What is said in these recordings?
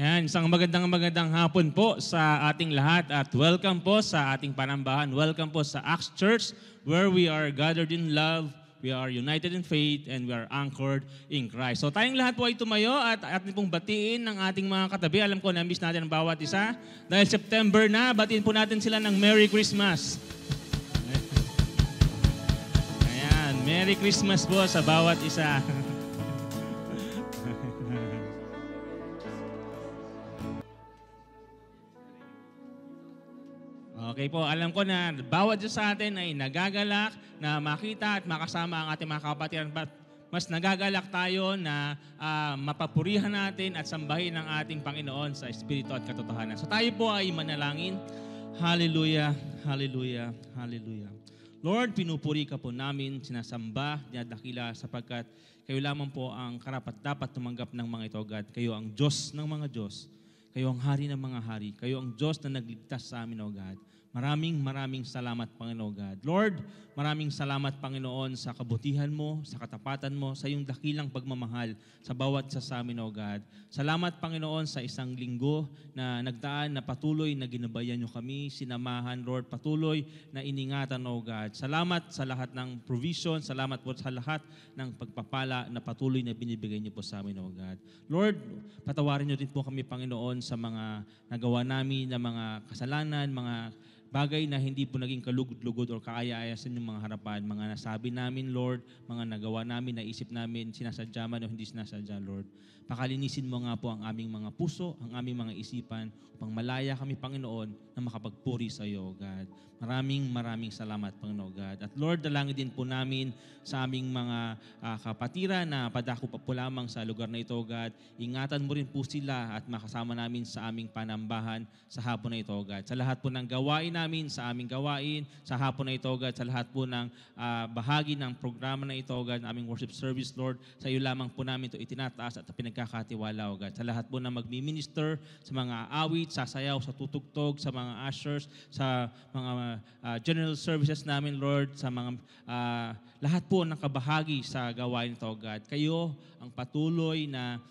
Ayan, isang magandang hapon po sa ating lahat at welcome po sa ating panambahan. Welcome po sa Acts Church where we are gathered in love, we are united in faith, and we are anchored in Christ. So tayong lahat po ay tumayo at ating pong batiin ng ating mga katabi. Alam ko, na-miss natin ang bawat isa. Dahil September na, batiin po natin sila ng Merry Christmas. Ayan, Merry Christmas po sa bawat isa. Okay po, alam ko na bawat isa sa atin ay nagagalak na makita at makasama ang ating mga kapatiran. But mas nagagalak tayo na mapapurihan natin at sambahin ang ating Panginoon sa Espiritu at katotohanan. So tayo po ay manalangin. Hallelujah, hallelujah, hallelujah. Lord, pinupuri ka po namin, sinasamba, dinadakila sapagkat kayo lamang po ang karapat-dapat tumanggap ng mga ito, God. Kayo ang Diyos ng mga Diyos. Kayo ang hari ng mga hari. Kayo ang Diyos na nagligtas sa amin, O God. Maraming salamat, Panginoon God. Lord, maraming salamat, Panginoon, sa kabutihan mo, sa katapatan mo, sa iyong dakilang pagmamahal sa bawat isa sa amin, O God. Salamat, Panginoon, sa isang linggo na nagdaan na patuloy na ginabayan nyo kami, sinamahan, Lord, patuloy na iningatan, O God. Salamat sa lahat ng provision, salamat po sa lahat ng pagpapala na patuloy na binibigay niyo po sa amin, O God. Lord, patawarin niyo din po kami, Panginoon, sa mga nagawa namin na mga kasalanan, mga bagay na hindi po naging kalugod-lugod o kaaya-aya sa inyong mga harapan, mga nasabi namin, Lord, mga nagawa namin, naisip namin, sinasadya man o hindi sinasadya, Lord. Pakalinisin mo nga po ang aming mga puso, ang aming mga isipan, upang malaya kami, Panginoon, na makapagpuri sa iyo, God. Maraming salamat, Panginoon God. At Lord, dalangin din po namin sa aming mga kapatiran na padako pa po lamang sa lugar na ito, God. Ingatan mo rin po sila at makasama namin sa aming panambahan sa hapon na ito, God. Sa lahat po ng gawain namin, sa aming gawain, sa hapon na ito, God, sa lahat po ng bahagi ng programa na ito, God, aming worship service, Lord, sa iyo lamang po namin ito itinataas at pinagkakatiwala, O God. Sa lahat po na magmi-minister, sa mga awit, sasayaw, sa tutugtog, sa mga ushers, sa mga general services namin, Lord, sa mga lahat po ng kabahagi sa gawain ito, God. Kayo ang patuloy na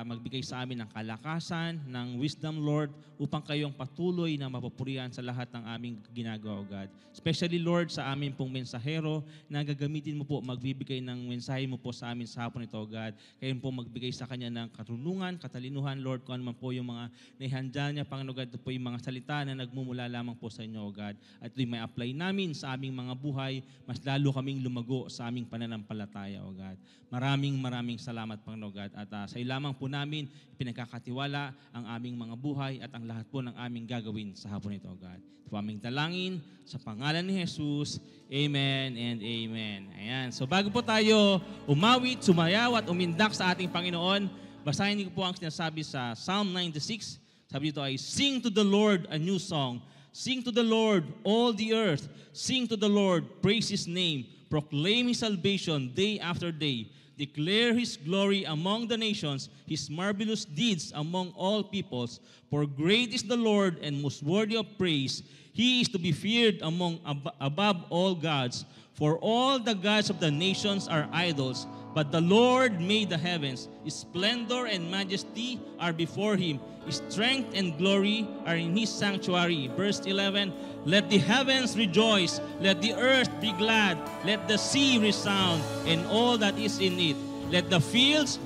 magbigay sa amin ng kalakasan, ng wisdom, Lord, upang kayong patuloy na mapupurihan sa lahat ng aming ginagawa, God. Especially, Lord, sa amin pong mensahero na gagamitin mo po, magbibigay ng mensahe mo po sa amin sa hapon ito, God. Kayo po magbigay sa kanya ng karunungan, katalinuhan, Lord, kung ano man po yung mga naihanda niya, Panginoon God, ito po yung mga salita na nagmumula lamang po sa inyo, God. At ito'y may apply namin sa aming mga buhay, mas lalo kaming lumago sa aming pananampalataya, O God. Maraming salamat, Panginoon God. At sa iyo lamang po namin pinagkakatiwala ang aming mga buhay at ang lahat po ng aming gagawin sa hapon ito, O God. Ito po aming dalangin sa pangalan ni Jesus. Amen and amen. Ayan. So bago po tayo umawit, sumayaw at umindak sa ating Panginoon, basahin niyo po ang sinasabi sa Psalm 96. Sabi dito ay, sing to the Lord a new song. Sing to the Lord, all the earth. Sing to the Lord, praise His name. Proclaim His salvation day after day. Declare His glory among the nations, His marvelous deeds among all peoples. For great is the Lord and most worthy of praise. He is to be feared above all gods. For all the gods of the nations are idols, but the Lord made the heavens. His splendor and majesty are before Him. His strength and glory are in His sanctuary. Verse 11, let the heavens rejoice, let the earth be glad, let the sea resound, and all that is in it. Let the fields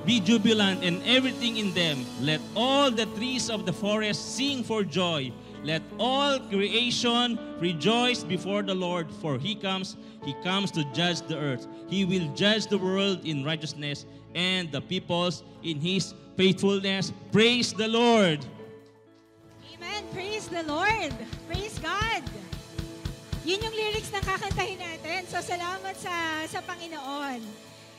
be jubilant, and everything in them. Let all the trees of the forest sing for joy. Let all creation rejoice before the Lord, for He comes to judge the earth. He will judge the world in righteousness and the peoples in His faithfulness. Praise the Lord! Amen! Praise the Lord! Praise God! Yun yung lyrics na kakantahin natin. So salamat sa Panginoon.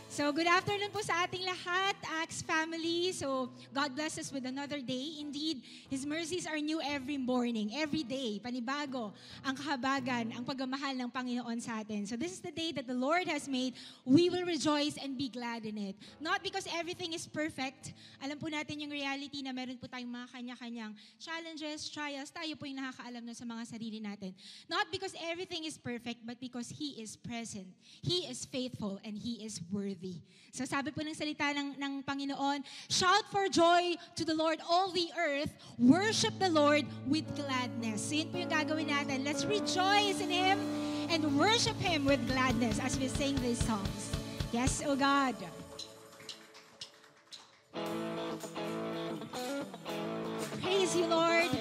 So, good afternoon po sa ating lahat, Acts family. So, God bless us with another day. Indeed, His mercies are new every morning, every day. Panibago ang kahabagan, ang pagmamahal ng Panginoon sa atin. So, this is the day that the Lord has made. We will rejoice and be glad in it. Not because everything is perfect. Alam po natin yung reality na meron po tayong mga kanya-kanyang challenges, trials. Tayo po yung nakakaalam na sa mga sarili natin. Not because everything is perfect, but because He is present. He is faithful and He is worthy. worthy. So sabi po ng salita ng Panginoon, shout for joy to the Lord, all the earth. Worship the Lord with gladness. So yun po yung gagawin natin. Let's rejoice in Him and worship Him with gladness as we sing these songs. Yes, O God. Praise you, Lord.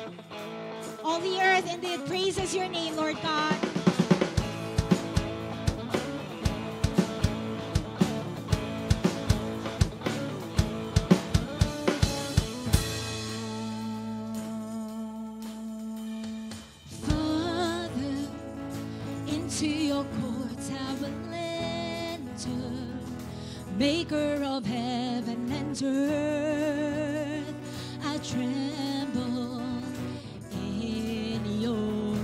All the earth indeed praises your name, Lord God. Father, into your courts I will enter, maker of heaven and earth. I tremble in your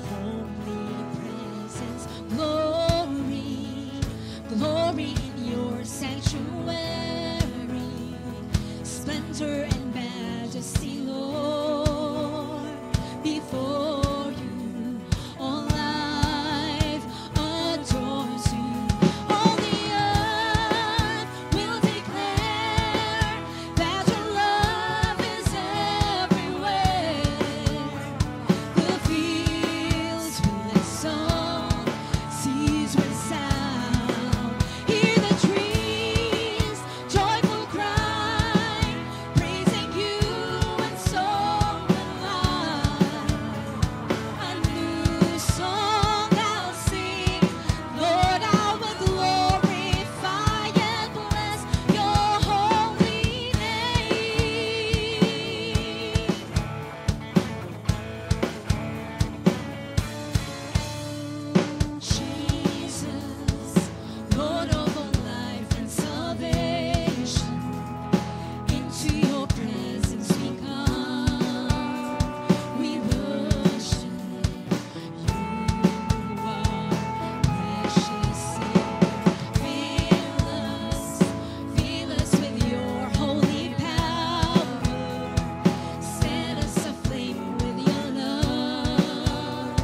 holy presence. Glory, glory in your sanctuary. Splendor and majesty, Lord, before you all life adores you. All the earth will declare that your love is everywhere. The fields will exalt, seas will sound. Hear the trees joyful cry, praising you in song and life. A new song I'll sing, Lord, I will glorify and bless your holy name. Jesus, Lord of all life and salvation, into your presence we come. We worship you, are precious Savior. Fill us with your holy power. Set us aflame with your love,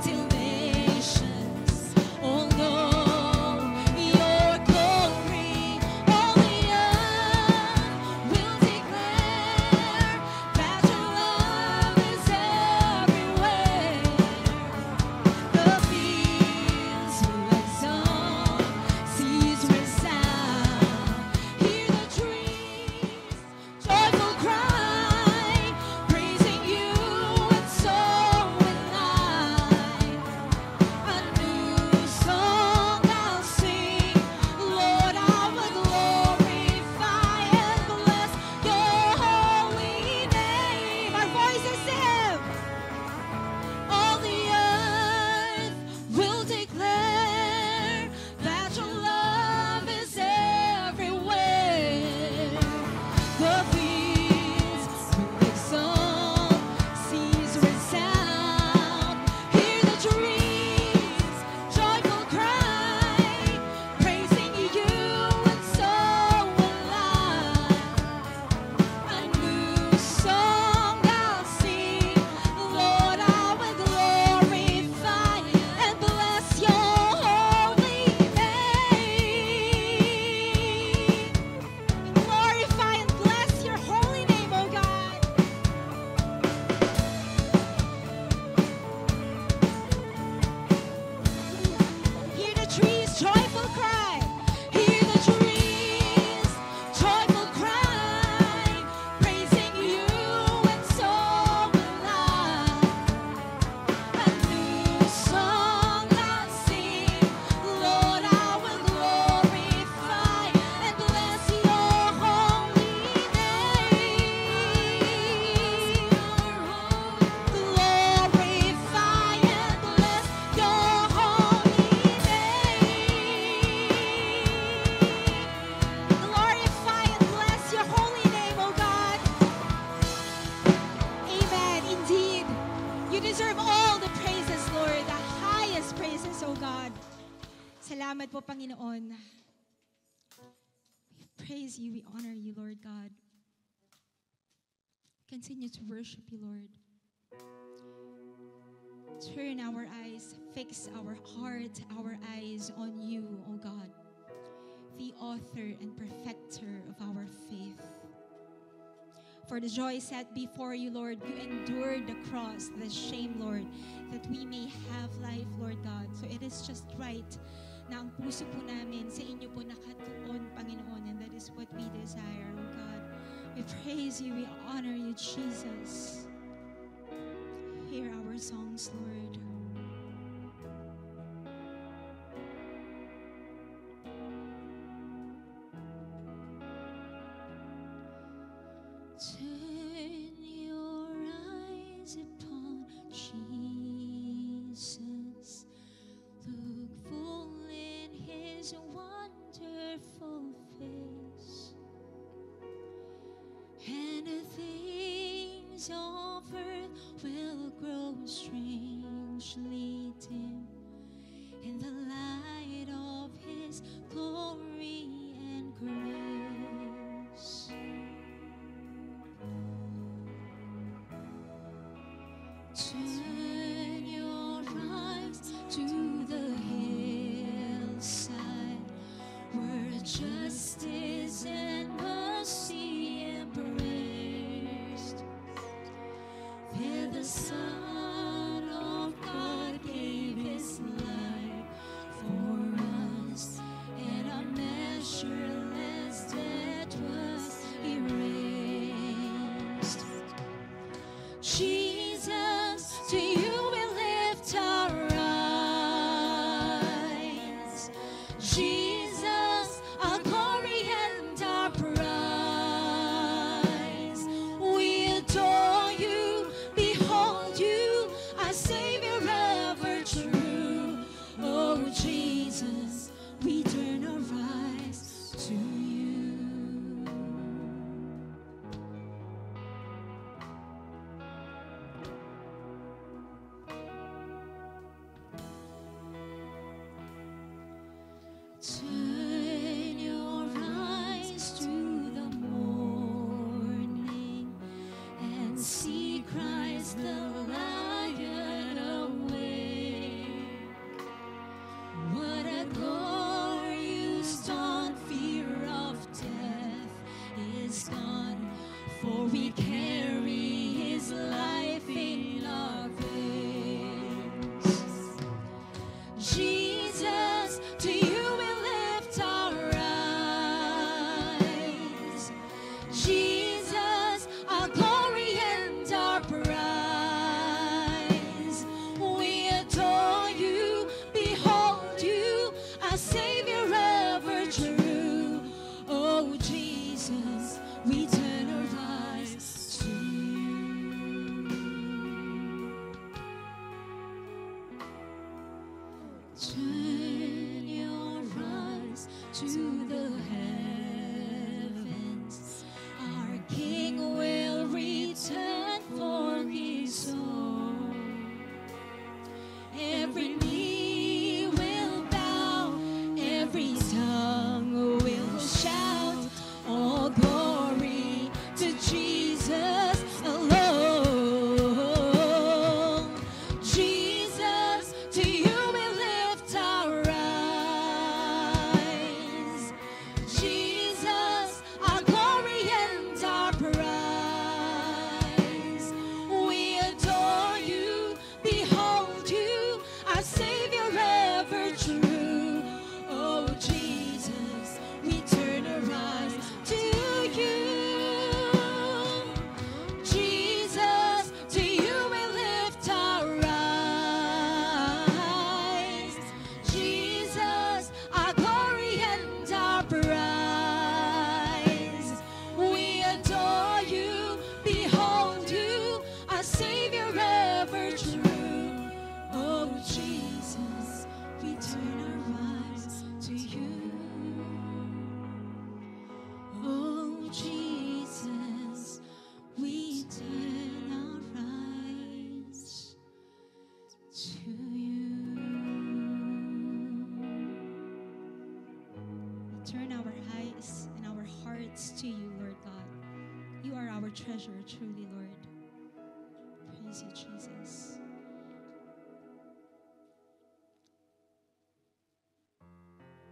till nations all know your glory. All the earth will declare that your love is everywhere. The fields will exalt, seas will sound. Hear the trees joyful cry, praising you in song and life. A new song I'll sing, Lord, I will glorify and bless your holy name. Our voices sing. All the earth will declare that your love is everywhere. The fields will exalt, seas resound. Hear the trees joyful cry, praising you in song and life. A new song I'll sing, Lord, I will glorify and bless your holy name. Glorify and bless your holy name, O God. Hear the trees joyful cry. Hear the trees joyful cry, praising you in song and life. A new song I'll sing, Lord, I will glorify and bless your holy name. Glorify and bless your holy name. Glorify and bless your holy name, O God. Amen. Indeed, you deserve all the praises, Lord, the highest praises, O God. Salamat po, Panginoon. We praise you, we honor you, Lord God. Continue to worship you, Lord. Turn our eyes, fix our heart, our eyes on you, O God. The author and perfecter of our faith. For the joy set before you, Lord, you endured the cross, the shame, Lord, that we may have life, Lord God. So it is just right na ang puso po namin sa inyo po nakatuon, Panginoon, and that is what we desire, oh God. We praise you, we honor you, Jesus. Hear our songs, Lord. Turn your eyes upon Jesus. Look full in his wonderful face. And the things of earth will grow strangely dim in the light of his glory and grace. Turn your eyes to the hillside where justice and mercy embraced. There the Son of God gave his life for us, and a measureless debt was erased. Jesus, to you we lift our eyes. Jesus, our glory and our prize. We adore you, behold you, our Savior ever true. Oh Jesus, we turn our eyes to you. Turn your eyes to the morning and see Christ the Lion awake. What a glorious dawn, fear of death is gone, for we carry his life in our veins. Jesus, to you we lift our eyes. Jesus, our glory and our prize. We adore you, behold you, our Savior ever true. Oh Jesus, we turn our eyes to you. Turn your eyes to the heavens. Our King will return for his own. Every knee will bow, every tongue will shout, all glory to Jesus alone. Jesus, to you we lift our eyes. Jesus, our glory and our prize. We adore you, behold you, our Savior ever true. Oh Jesus, we turn our eyes to you. Jesus, to you we lift our eyes. Jesus, our glory and our prize. We adore you, behold you, our Savior ever true. Oh Jesus, we turn our eyes to you. Oh Jesus, we turn our eyes to you. We turn our eyes and our hearts to you, Lord God. You are our treasure, truly, Lord. Praise you, Jesus.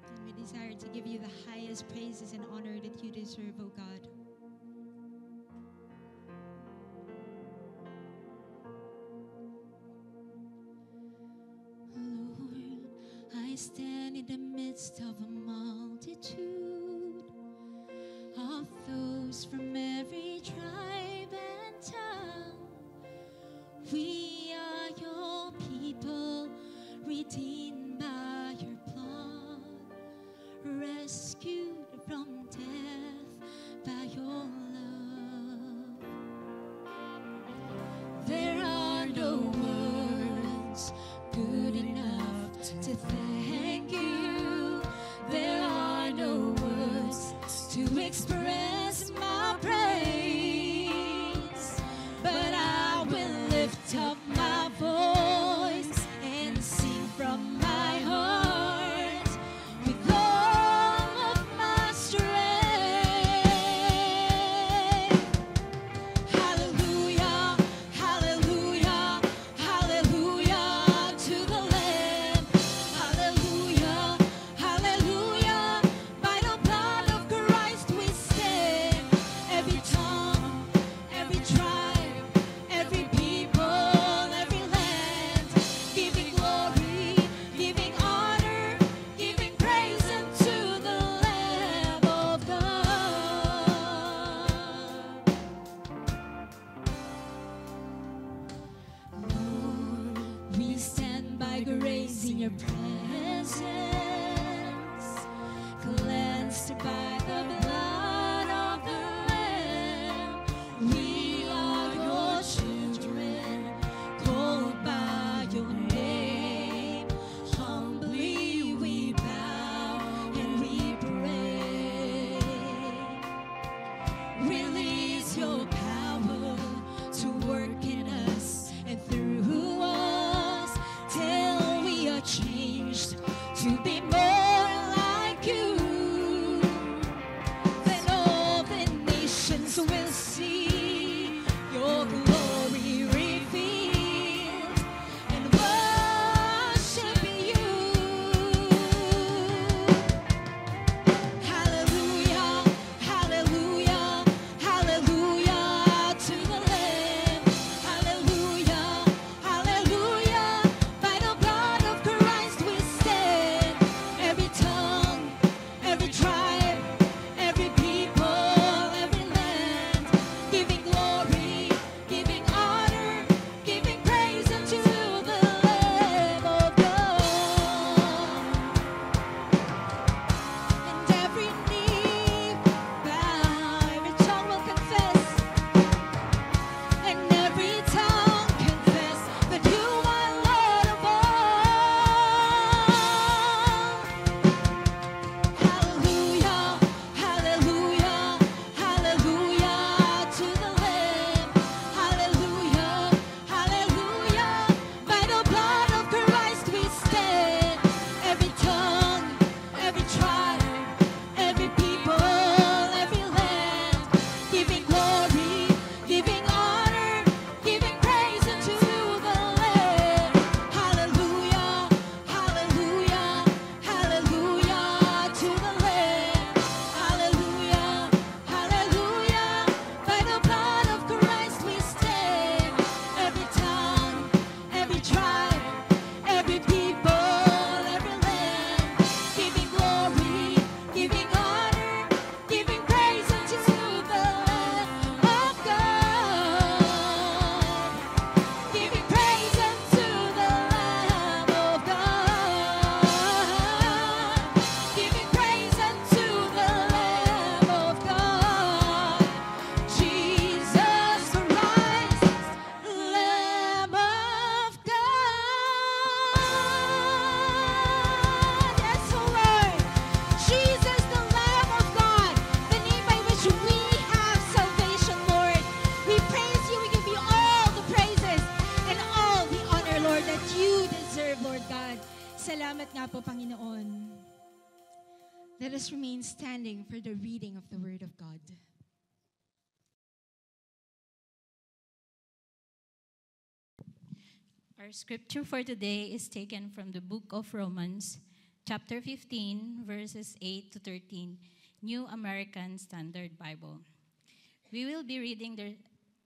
And we desire to give you the highest praises and honor that you deserve, O God. Lord, I stand in the midst of a multitude of those from every tribe and tongue. We are your people, redeemed by your blood, rescued from death by your love. There are no words good enough to thank you. There are no words to express my praise, but I will lift up my voice and sing from my heart with all of my strength. Hallelujah, hallelujah, hallelujah to the Lamb. Hallelujah, hallelujah. By the blood of Christ we stand. Every tongue, every tribe, every people, every land, giving glory, giving honor, giving praise unto the Lamb of God. Lord, we stand by grace in your presence, cleansed by the blood of the Lamb. We are your children, called by your name. Humbly we bow and we pray. Release your power to work in us and through us till we are changed to be more like you. Then all the nations will see your glory revealed and worship you. Hallelujah, hallelujah, hallelujah to the Lamb. Hallelujah, hallelujah. By the blood of Christ we stand. Every tongue, every tribe, every people, every land, giving glory, giving honor, giving praise unto the Lamb of God. And every knee bow, every tongue will confess, and every tongue confess that you are Lord of all. Hallelujah, hallelujah, hallelujah to the Lamb. Hallelujah, hallelujah. By the blood of Christ we stand. Every tongue, every tribe, every people, every land, giving glory, giving honor, giving praise unto the Lamb. Hallelujah, hallelujah, hallelujah to the Lamb. Hallelujah, hallelujah. By the blood of Christ we stand. Every tongue, every tribe, every people, every land, giving glory, giving honor, giving praise unto the Lamb of God. Giving praise unto the Lamb of God. Giving praise unto the Lamb of God. Jesus Christ, Lamb of God. Yes, Lord. Jesus, the Lamb of God, the name by which we have salvation, Lord. We praise you, we give you all the praises and all the honor, Lord, that you deserve, Lord God. Salamat nga po, Panginoon. Let us remain standing for the reading of the Word of God. Our scripture for today is taken from the book of Romans, chapter 15, verses 8 to 13, New American Standard Bible. We will be reading the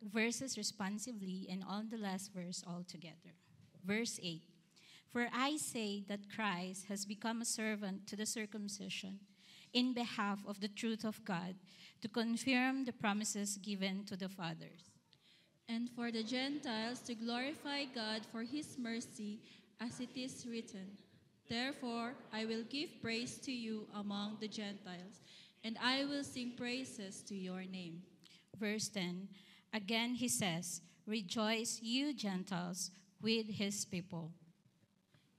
verses responsively and on the last verse altogether. Verse 8, "For I say that Christ has become a servant to the circumcision in behalf of the truth of God, to confirm the promises given to the fathers, and for the Gentiles to glorify God for his mercy, as it is written, 'Therefore I will give praise to you among the Gentiles, and I will sing praises to your name.'" Verse 10, again he says, "Rejoice, you Gentiles, with his people."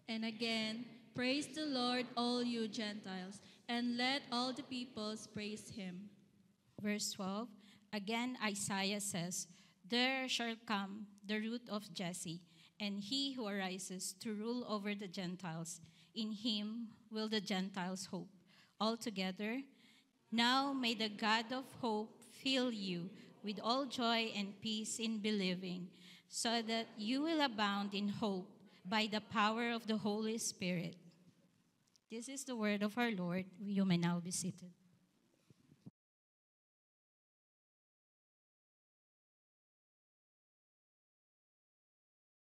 And again, "Praise the Lord, all you Gentiles, and let all the peoples praise him." Verse 12, again Isaiah says, "There shall come the root of Jesse, and he who arises to rule over the Gentiles. In him will the Gentiles hope." Altogether, now may the God of hope fill you with all joy and peace in believing, so that you will abound in hope by the power of the Holy Spirit. This is the word of our Lord. You may now be seated.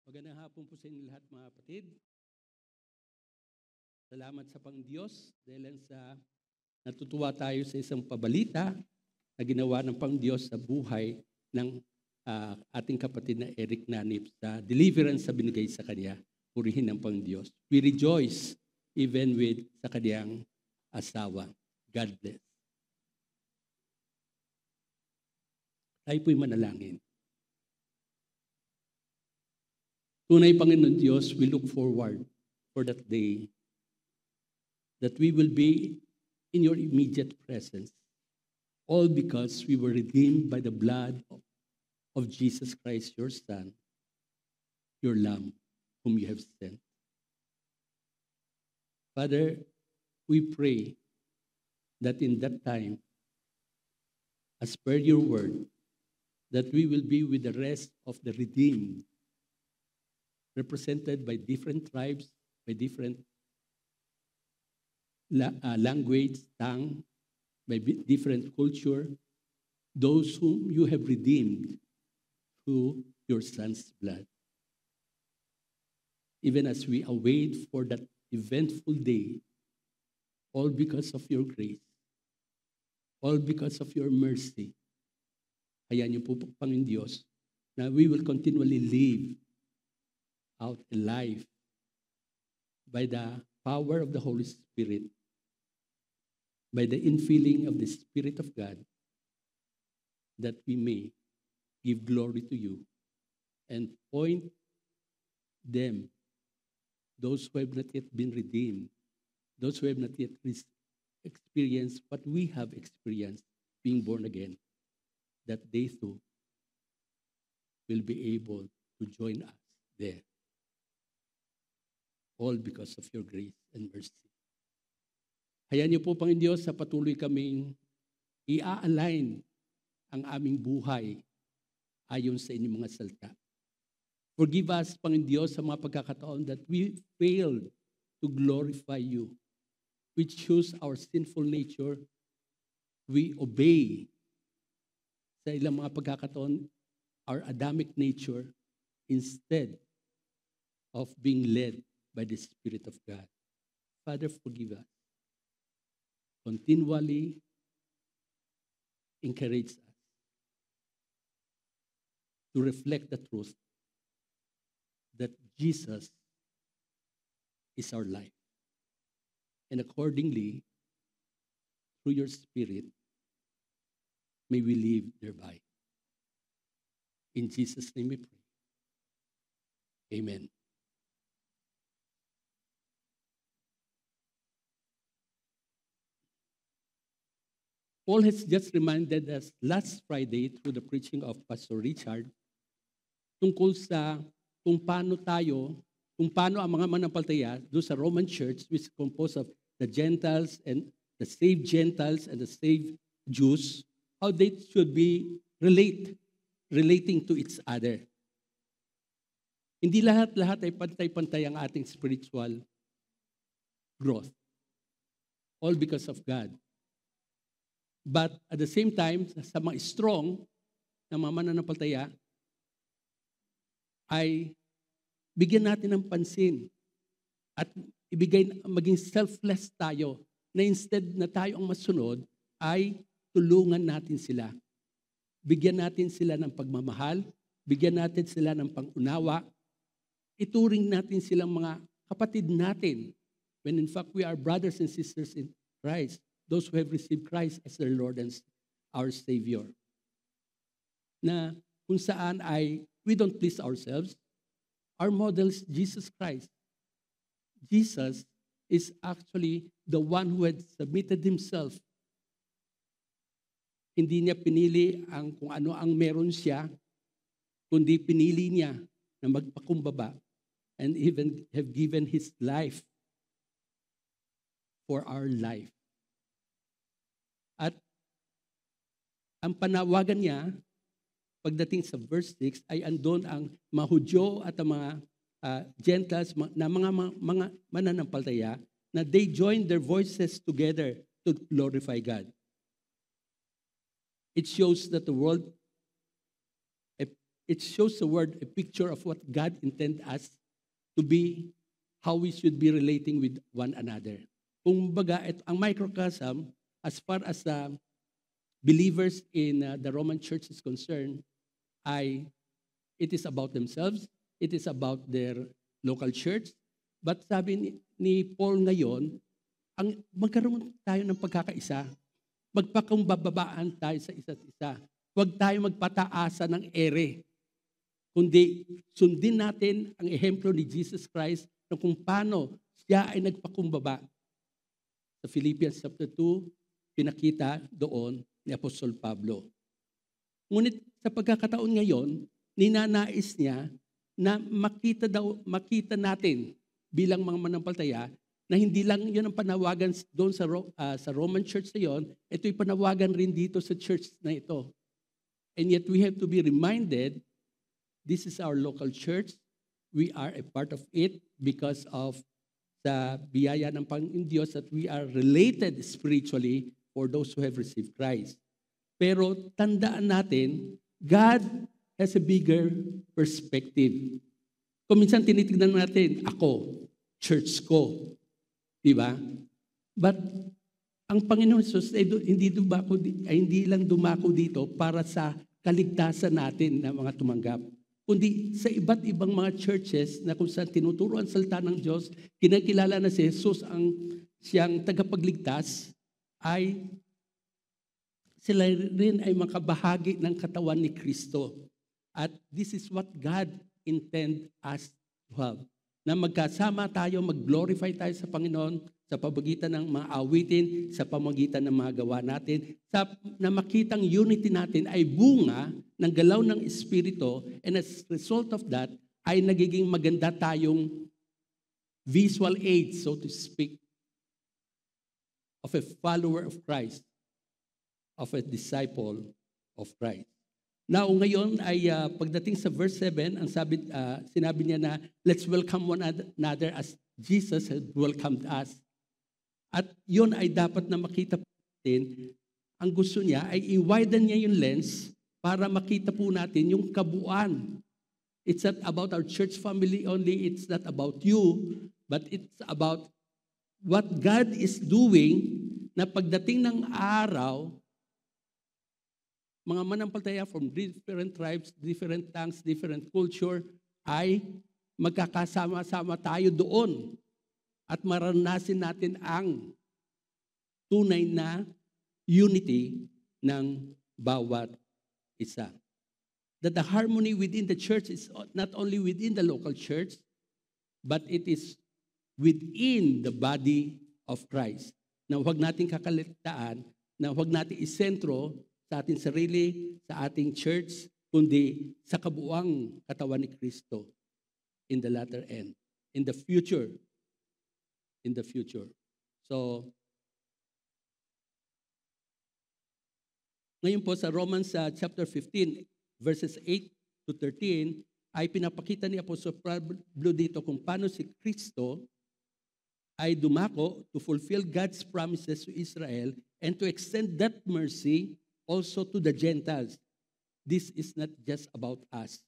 Magandang hapon po sa inyo lahat mga kapatid. Salamat sa Pangdiyos dahil sa natutuwa tayo sa isang pabalita na ginawa ng Pangdiyos sa buhay ng ating kapatid na Eric Nanip sa deliverance sa binigay sa kanya. Purihin ng Pangdiyos. We rejoice even with sa kanyang asawa. God bless. Tayo po'y manalangin. Tunay, Panginoon Diyos, we look forward for that day that we will be in your immediate presence, all because we were redeemed by the blood of Jesus Christ, your Son, your Lamb, whom you have sent. Father, we pray that in that time, as per your word, that we will be with the rest of the redeemed, represented by different tribes, by different language, tongue, by different culture, those whom you have redeemed through your Son's blood. Even as we await for that eventful day, all because of your grace, all because of your mercy, hayaan niyo po, Panginoon Diyos, na we will continually live out a life by the power of the Holy Spirit, by the infilling of the Spirit of God, that we may give glory to you and point them, those who have not yet been redeemed, those who have not yet experienced what we have experienced, being born again, that they too will be able to join us there. All because of your grace and mercy. Hayaan niyo po, Panginoon Diyos, sa patuloy kaming i-align ang aming buhay ayon sa inyong mga salita. Forgive us, Panginoon Diyos, sa mga pagkakataon that we failed to glorify you. We choose our sinful nature. We obey sa ilang mga pagkakataon our Adamic nature instead of being led by the Spirit of God. Father, forgive us. Continually encourage us to reflect the truth that Jesus is our life. And accordingly, through your Spirit, may we live thereby. In Jesus' name we pray. Amen. Paul has just reminded us last Friday through the preaching of Pastor Richard tungkol sa kung paano ang mga manampalataya doon sa Roman Church, which is composed of the Gentiles and the saved Gentiles and the saved Jews, how they should be relating to each other. Hindi lahat ay pantay-pantay ang ating spiritual growth. All because of God. But at the same time, sa mga strong na mga mananampalataya, ay bigyan natin ng pansin at maging selfless tayo na instead na tayo ang masunod, ay tulungan natin sila. Bigyan natin sila ng pagmamahal, bigyan natin sila ng pang-unawa, ituring natin silang mga kapatid natin when in fact we are brothers and sisters in Christ, those who have received Christ as their Lord and our Savior. Na kung saan ay we don't please ourselves, our model is Jesus Christ. Jesus is actually the one who had submitted himself. Hindi niya pinili kung ano ang meron siya, kundi pinili niya na magpakumbaba and even have given his life for our life. At ang panawagan niya, pagdating sa verse 6, ay andon ang mga Hudyo at ang mga Gentiles na mga mananampalataya na they join their voices together to glorify God. It shows that the word a picture of what God intended us to be, how we should be relating with one another. Kung baga, ang microcosm, as far as believers in the Roman Church is concerned, it is about themselves, it is about their local church. But sabi ni Paul ngayon, magkaroon tayo ng pagkakaisa, magpakumbabaan tayo sa isa't isa. Huwag tayo magpataasa ng ere, kundi sundin natin ang ehemplo ni Jesus Christ na kung paano siya ay nagpakumbaba. Sa Philippians chapter 2, pinakita doon ni Apostol Pablo. Ngunit sa pagkakataon ngayon, ninanais niya na makita natin bilang mga manampalataya na hindi lang yun ang panawagan doon sa Roman church na yun, ito'y panawagan rin dito sa church na ito. And yet we have to be reminded, this is our local church. We are a part of it because of sa biyaya ng Panginoon Diyos that we are related spiritually for those who have received Christ. Pero tandaan natin, God has a bigger perspective. Kung minsan tinitignan natin, ako, church ko, di ba? But ang Panginoon Jesus ay hindi lang dumako dito para sa kaligtasan natin na mga tumanggap, kundi sa iba't ibang mga churches na kung saan tinuturo ang salita ng Diyos, kinakilala na si Jesus siyang tagapagligtas, ay sila rin ay makabahagi ng katawan ni Kristo. At this is what God intend us to have. Na magkasama tayo, mag-glorify tayo sa Panginoon sa pamagitan ng mga awitin, sa pamagitan ng mga gawa natin, na makitang unity natin ay bunga ng galaw ng Espiritu, and as a result of that, ay nagiging maganda tayong visual aid, so to speak, of a follower of Christ, of a disciple of Christ. Now, ngayon ay pagdating sa verse 7, sinabi niya na, let's welcome one another as Jesus had welcomed us. At yun ay dapat na makita po natin, ang gusto niya ay i-widen niya yung lens para makita po natin yung kabuuan. It's not about our church family only, it's not about you, but it's about what God is doing na pagdating ng araw, mga manampalataya from different tribes, different tongues, different culture, ay magkakasama-sama tayo doon at maranasin natin ang tunay na unity ng bawat isa. That the harmony within the church is not only within the local church, but it is within the body of Christ. Na huwag natin kakalitaan, na huwag natin isentro sa ating sarili, sa ating church, kundi sa kabuuang katawan ni Kristo in the latter end, in the future. In the future. So, ngayon po sa Romans chapter 15, verses 8 to 13, ay pinapakita ni Apostol Pablo dito kung paano si Kristo ay dumako to fulfill God's promises to Israel and to extend that mercy also to the Gentiles. This is not just about us,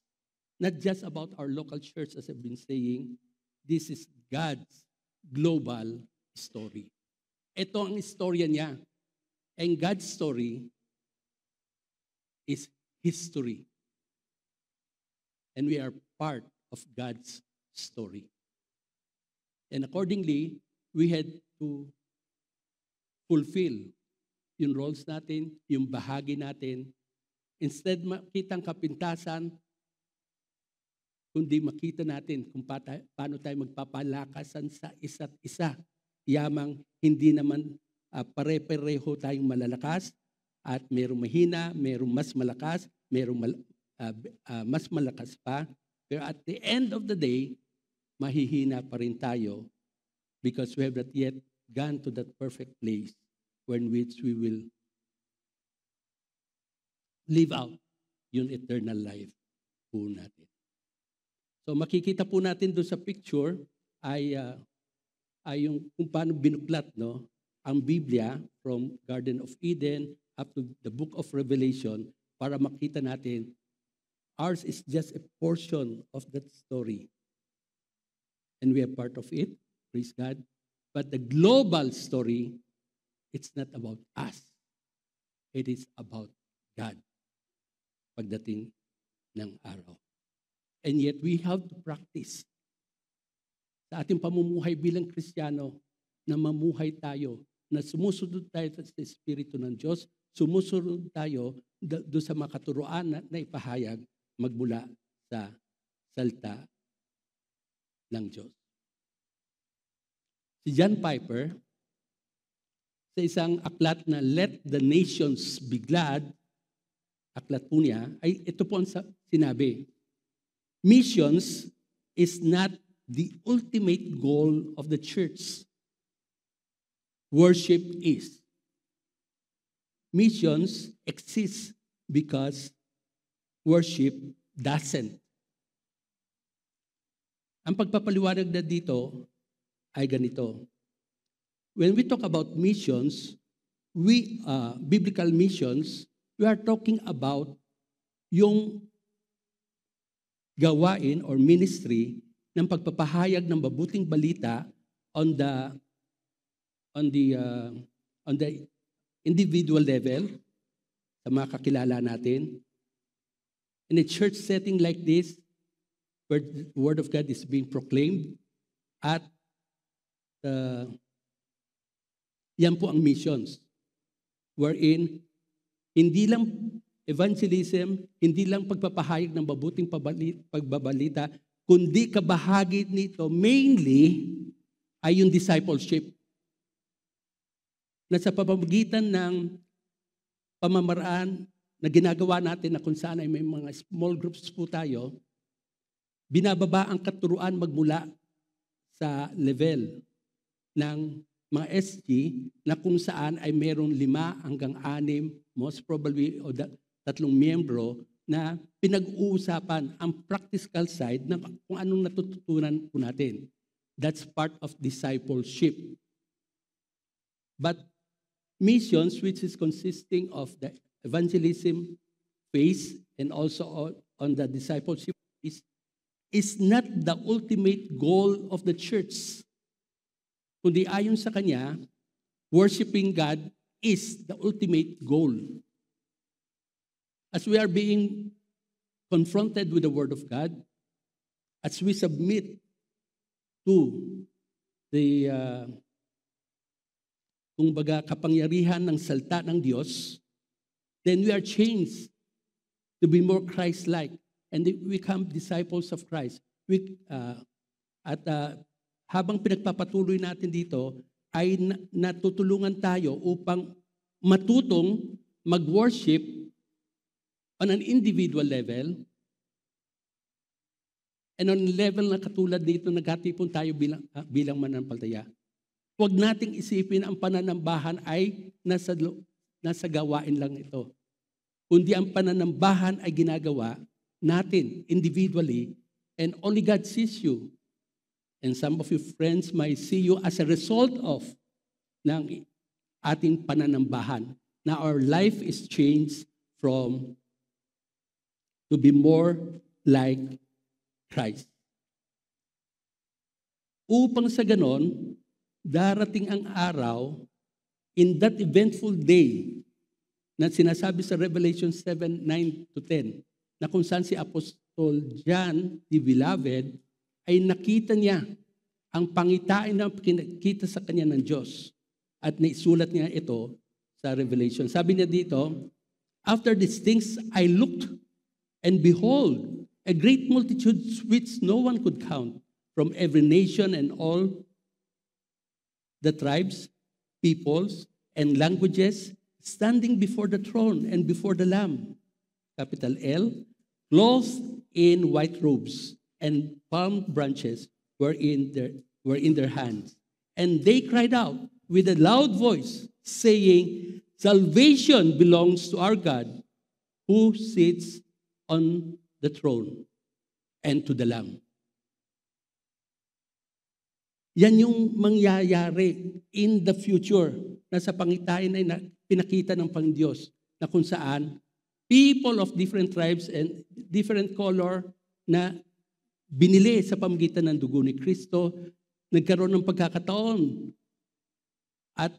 not just about our local church, as I've been saying. This is God's global story. Ito ang istorya niya. And God's story is history. And we are part of God's story. And accordingly, we had to fulfill yung roles natin, yung bahagi natin. Instead makitang kapintasan, kundi makita natin kung paano tayo magpapalakasan sa isa't isa. Yamang hindi naman pare-pareho tayong malalakas at merong mahina, merong mas malakas, merong mas malakas pa. Pero at the end of the day, mahihina pa rin tayo because we have not yet gone to that perfect place when which we will live out yung eternal life po natin. So makikita po natin doon sa picture ay yung kung paano binuklat ang Biblia from Garden of Eden up to the book of Revelation para makita natin ours is just a portion of that story. And we are part of it, praise God. But the global story, it's not about us. It is about God pagdating ng araw. And yet we have to practice sa ating pamumuhay bilang Kristiyano na mamuhay tayo, na sumusunod tayo sa Espiritu ng Diyos, sumusunod tayo doon sa mga katuruan na ipahayag magmula sa salita ng Diyos. Si John Piper, sa isang aklat na Let the Nations Be Glad, aklat po niya, ay ito po ang sinabi. Missions is not the ultimate goal of the church. Worship is. Missions exist because worship doesn't. Ang pagpapaliwanag na dito ay ganito. When we talk about missions, biblical missions, we are talking about yung gawain or ministry ng pagpapahayag ng mabuting balita on the individual level sa mga kakilala natin. In a church setting like this, where the Word of God is being proclaimed, at yan po ang missions. Wherein, hindi lang evangelism, hindi lang pagpapahayag ng mabuting pagbabalita, kundi kabahagi nito mainly ay yung discipleship. Na sa pamamagitan ng pamamaraan na ginagawa natin na kung saan ay may mga small groups po tayo, binababa ang katuruan magmula sa level ng mga SG na kung saan ay mayroong 5 hanggang 6, most probably, o 3 miyembro na pinag-uusapan ang practical side na kung anong natututunan po natin. That's part of discipleship. But missions, which is consisting of the evangelism phase and also on the discipleship phase, is not the ultimate goal of the church. Kundi ayon sa kanya, worshiping God is the ultimate goal. As we are being confronted with the Word of God, as we submit to the kapangyarihan ng salita ng Diyos, then we are changed to be more Christ-like and we become disciples of Christ. Habang pinagpapatuloy natin dito, ay natutulungan tayo upang matutong mag-worship on an individual level and on a level na katulad dito, nagkatipon tayo bilang mananampalataya. Huwag nating isipin ang pananambahan ay nasa gawain lang ito. Kundi ang pananambahan ay ginagawa natin individually and only God sees you. And some of your friends might see you as a result of ng ating pananambahan na our life is changed from to be more like Christ. Upang sa ganon, darating ang araw in that eventful day na sinasabi sa Revelation 7:9-10 na kung saan si Apostol John, the beloved, ay nakita niya ang pangitain na kita sa kanya ng Diyos. At naisulat niya ito sa Revelation. Sabi niya dito, after these things I looked, and behold, a great multitude which no one could count, from every nation and all the tribes, peoples, and languages, standing before the throne and before the Lamb, capital L, clothed in white robes, and palm branches were in their hands. And they cried out with a loud voice, saying, salvation belongs to our God, who sits on the throne, and to the Lamb. Yan yung mangyayari in the future na sa pangitain ay pinakita ng Panginoon na kung saan people of different tribes and different color na binili sa pamamagitan ng dugo ni Kristo, nagkaroon ng pagkakataon at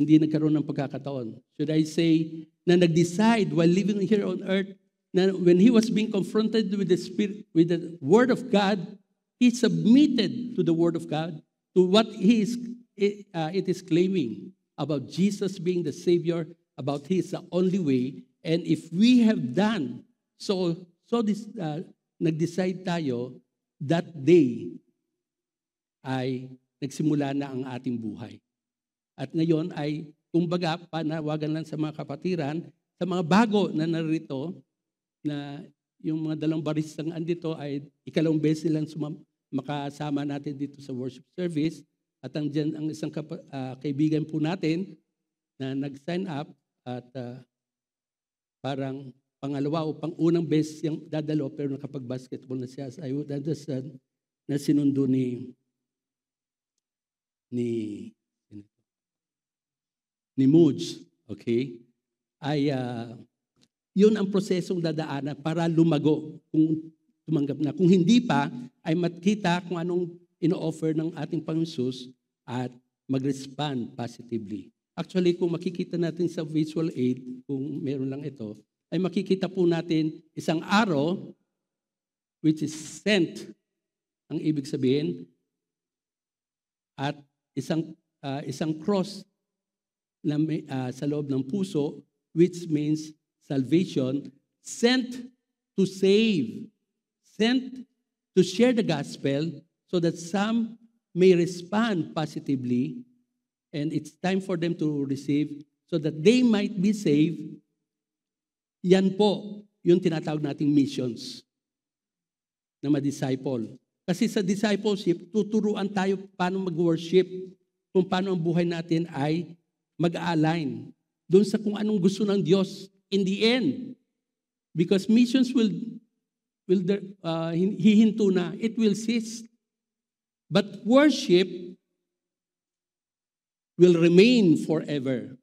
hindi nagkaroon ng pagkakataon. Should I say na nag-decide while living here on earth na when he was being confronted with the Spirit, with the Word of God, he submitted to the Word of God, to what it is claiming about Jesus being the Savior, about He is the only way. And if we have done so this, nag-decide tayo, that day ay nagsimula na ang ating buhay. At ngayon ay, kumbaga, panawagan lang sa mga kapatiran, sa mga bago na narito, na yung mga dalawang baristang andito ay ikalawang beses nilang makasama natin dito sa worship service. At ang isang kaibigan po natin na nag-sign up at parang pangalawa o pang-unang beses yung dadalo pero nakapag-basketball na siya. So I would understand na sinundo ni Moods, okay? Ay yun ang prosesong dadaanan para lumago kung tumanggap na. Kung hindi pa, ay makita kung anong ino-offer ng ating Panginoon at mag-respond positively. Actually, kung makikita natin sa visual aid, kung meron lang ito, ay makikita po natin isang arrow which is sent, ang ibig sabihin, at isang cross na sa loob ng puso, which means salvation, sent to save, sent to share the gospel so that some may respond positively, and it's time for them to receive so that they might be saved. Yan po yung tinatawag nating missions na ma-disciple. Kasi sa discipleship, tuturuan tayo paano mag-worship, kung paano ang buhay natin ay mag-align doon sa kung anong gusto ng Diyos in the end. Because missions will hihinto na, it will cease. But worship will remain forever,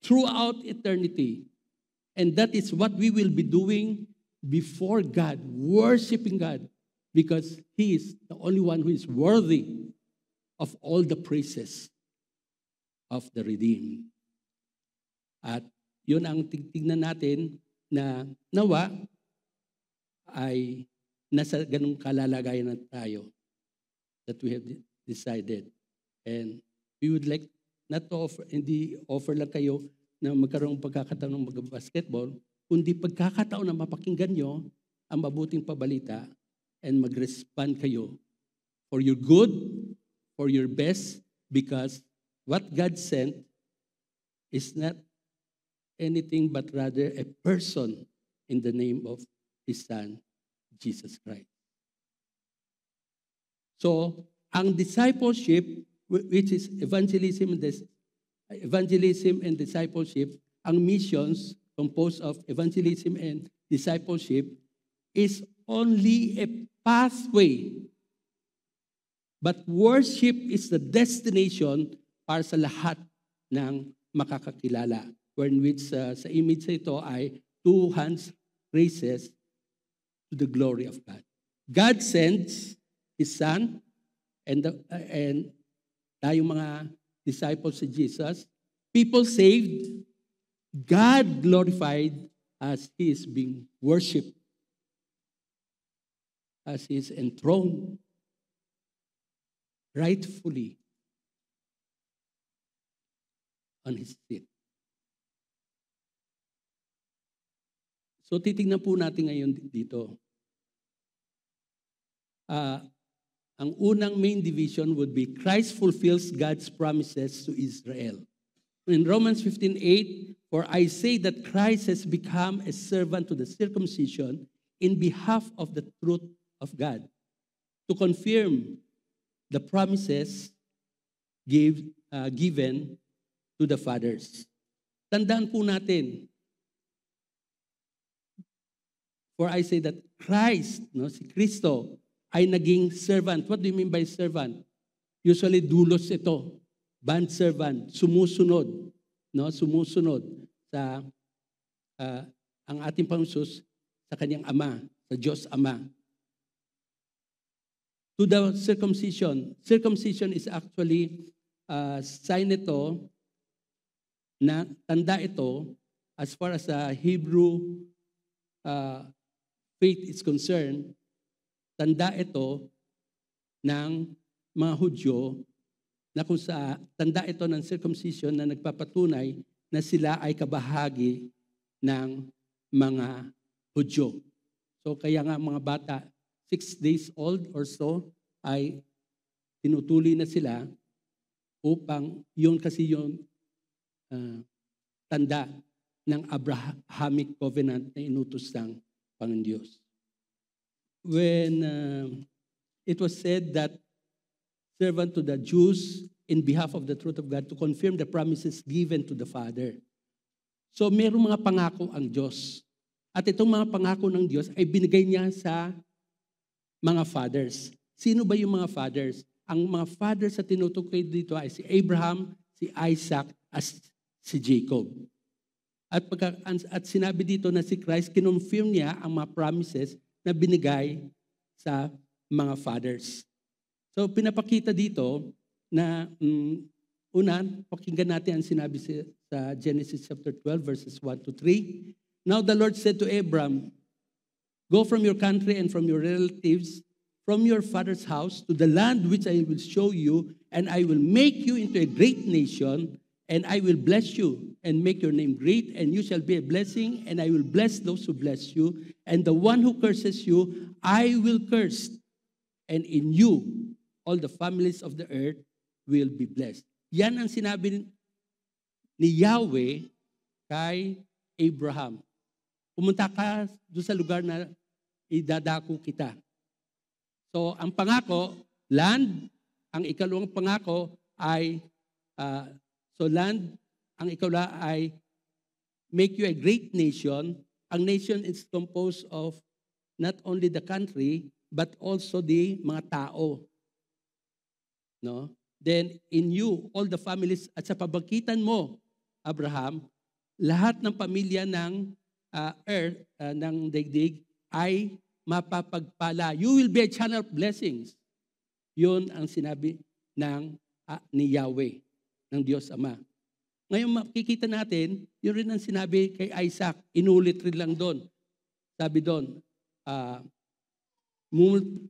throughout eternity. And that is what we will be doing before God, worshiping God, because He is the only one who is worthy of all the praises of the redeemed. At yun ang tignan natin na nawa ay nasa ganung kalalagayan na tayo that we have decided. And we would like not to offer, hindi offer lang kayo na magkaroon ng pagkakataon ng mag-basketball, kundi pagkakataon na mapakinggan nyo ang mabuting pabalita and mag-respond kayo for your good, for your best, because what God sent is not anything but rather a person in the name of His Son, Jesus Christ. So, ang discipleship, which is evangelism and discipleship, ang missions composed of evangelism and discipleship is only a pathway But worship is the destination para sa lahat ng makakakilala. When which sa image na ito ay two hands raises to the glory of God. God sends His Son and tayong mga disciples si Jesus. People saved, God glorified as He is being worshipped, as He is enthroned rightfully on His seat. So titingnan po natin ngayon dito. Ang unang main division would be Christ fulfills God's promises to Israel. In Romans 15:8, for I say that Christ has become a servant to the circumcision in behalf of the truth of God, to confirm the promises given to the fathers. Tandaan po natin, for I say that Christ, si Kristo, ay naging servant. What do you mean by servant? Usually dulos ito. Bond servant, sumusunod. Sumusunod sa ang ating Panginoon sa kanyang Ama, sa Diyos Ama. To the circumcision. Circumcision is actually sign ito, na tanda ito, as far as Hebrew faith is concerned, tanda ito ng mga Hudyo na kung sa tanda ito ng circumcision na nagpapatunay na sila ay kabahagi ng mga Hudyo. So kaya nga mga bata, 6 days old or so, ay tinutuli na sila upang yun kasi yung tanda ng Abrahamic covenant na inutos ng Panginoon Diyos. When it was said that servant to the Jews in behalf of the truth of God to confirm the promises given to the Father. So mayroong mga pangako ang Diyos. At itong mga pangako ng Diyos ay binigay niya sa mga fathers. Sino ba yung mga fathers? Ang mga fathers sa tinutukoy dito ay si Abraham, si Isaac, at si Jacob. At sinabi dito na si Christ, kinonfirm niya ang mga promises na binigay sa mga fathers. So pinapakita dito na una, pakinggan natin ang sinabi sa Genesis chapter 12 verses 1 to 3. Now the Lord said to Abram, go from your country and from your relatives, from your father's house to the land which I will show you, and I will make you into a great nation, and I will bless you and make your name great, and you shall be a blessing, and I will bless those who bless you, and the one who curses you, I will curse, and in you all the families of the earth will be blessed. Yan ang sinabi ni Yahweh kay Abraham. Pumunta ka doon sa lugar na idadako kita. So, ang pangako, land. Ang ikalawang pangako ay, land, ang ikalawa ay make you a great nation. Ang nation is composed of not only the country, but also the mga tao. No? Then, in you, all the families, at sa pabangkitan mo, Abraham, lahat ng pamilya ng earth, ng daigdig, ay mapapagpala. You will be a channel of blessings. Yun ang sinabi ni Yahweh, ng Diyos Ama. Ngayon makikita natin, yun rin ang sinabi kay Isaac. Inulit rin lang doon. Sabi doon,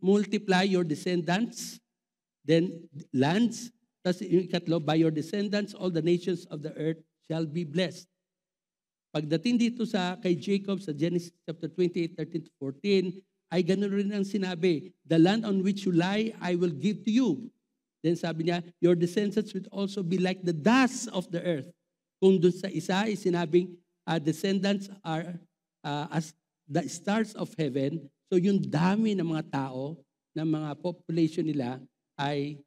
multiply your descendants, then lands, tapos yung ikatlo, by your descendants, all the nations of the earth shall be blessed. Pagdating dito kay Jacob sa Genesis chapter 28, 13-14, ay ganoon rin ang sinabi, the land on which you lie, I will give to you. Then sabi niya, your descendants will also be like the dust of the earth. Kung doon sa isa ay sinabing, descendants are as the stars of heaven. So yung dami ng mga tao, ng mga population nila, ay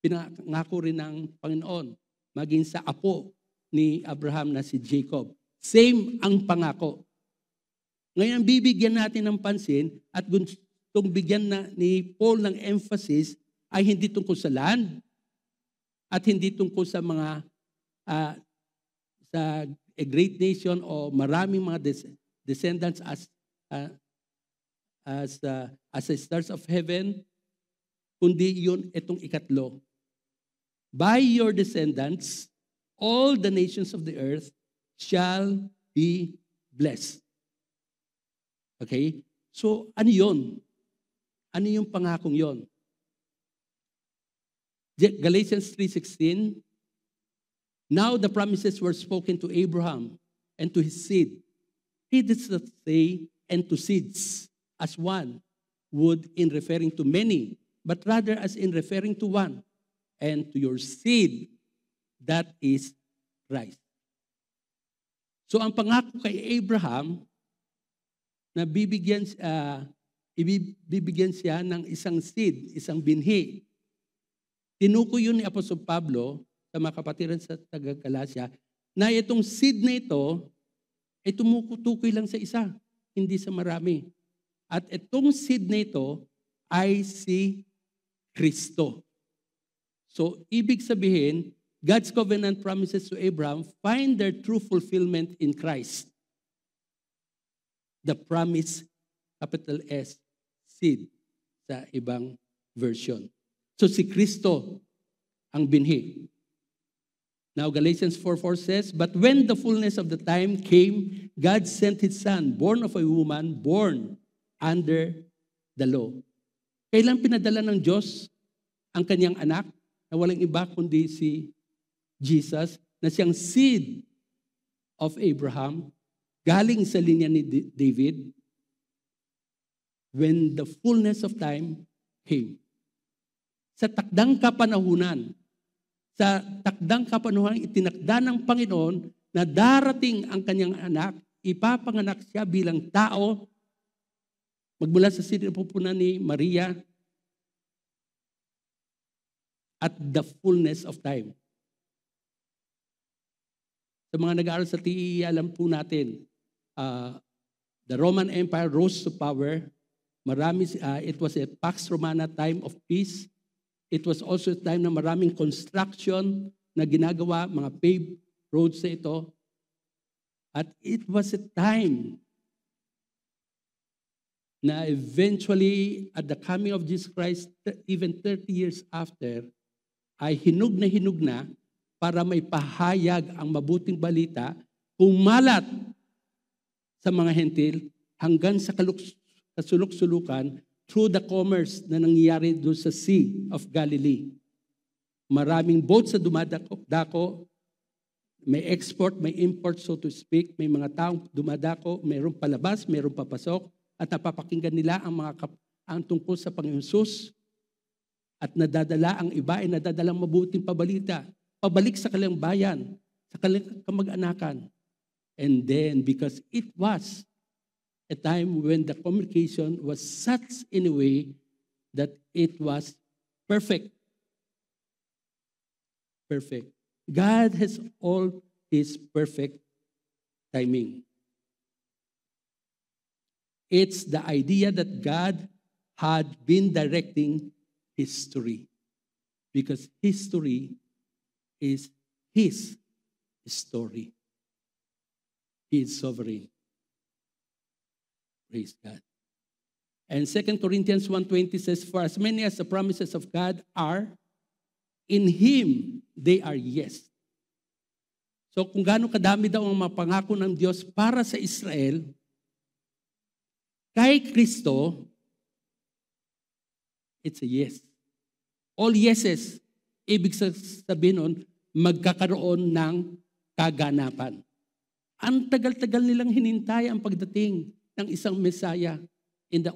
pinangako rin ng Panginoon. Maging sa apo ni Abraham na si Jacob. Same ang pangako. Ngayon, bibigyan natin ng pansin at gustong bigyan ni Paul ng emphasis ay hindi tungkol sa land at hindi tungkol sa mga sa a great nation o maraming mga descendants as the stars of heaven, kundi yun itong ikatlo. By your descendants, all the nations of the earth shall be blessed. Okay? So, ano yun? Ano yung pangakong yun? Galatians 3:16, now the promises were spoken to Abraham and to his seed. He did not say, and to seeds, as one would in referring to many, but rather as in referring to one, and to your seed, that is Christ. So ang pangako kay Abraham, na ibibigyan siya ng isang seed, isang binhi. Tinukoy yun ni Apostol Pablo sa mga kapatiran sa taga-Galacia, na itong seed na ito ay tumutukoy lang sa isa, hindi sa marami. At itong seed na ito ay si Kristo. So, ibig sabihin, God's covenant promises to Abraham find their true fulfillment in Christ. The promise, capital S, seed sa ibang version. So, si Kristo ang binhi. Now, Galatians 4:4 says, but when the fullness of the time came, God sent His Son, born of a woman, born under the law. Kailan pinadala ng Diyos ang kanyang anak na walang iba kundi si Jesus, na siyang seed of Abraham, galing sa linya ni David, when the fullness of time came. Sa takdang kapanahunan, itinakda ng Panginoon na darating ang kanyang anak, ipapanganak siya bilang tao, magmula sa sinapupunan ni Maria, at the fullness of time. Sa mga nag-aaral sa TE, alam po natin, the Roman Empire rose to power. It was a Pax Romana, time of peace. It was also a time na maraming construction na ginagawa, mga paved roads na ito. At it was a time na eventually, at the coming of Jesus Christ, even 30 years after, ay hinug na para may pahayag ang mabuting balita, pumalat sa mga hentil hanggang sa kasulok-sulukan through the commerce na nangyayari doon sa Sea of Galilee. Maraming boats na dumadako, may export, may import, so to speak, may mga taong dumadako, mayroong palabas, mayroong papasok, at napapakinggan nila ang tungkol sa Panginoon Jesus. At nadadala ang iba ay nadadalang mabuting pabalita, pabalik sa kanilang bayan, sa kanilang kamag-anakan. And then, because it was a time when the communication was such in a way that it was perfect. Perfect. God has all His perfect timing. It's the idea that God had been directing history, because history is His story. He is sovereign. Praise God. And 2 Corinthians 1:20 says, for as many as the promises of God are, in Him they are yes. So kung gaano kadami daw ang mapangako ng Diyos para sa Israel, kay Kristo, it's a yes. All yeses, ibig sabihin nun, magkakaroon ng kaganapan. Ang tagal-tagal nilang hinintay ang pagdating ng isang Messiah in the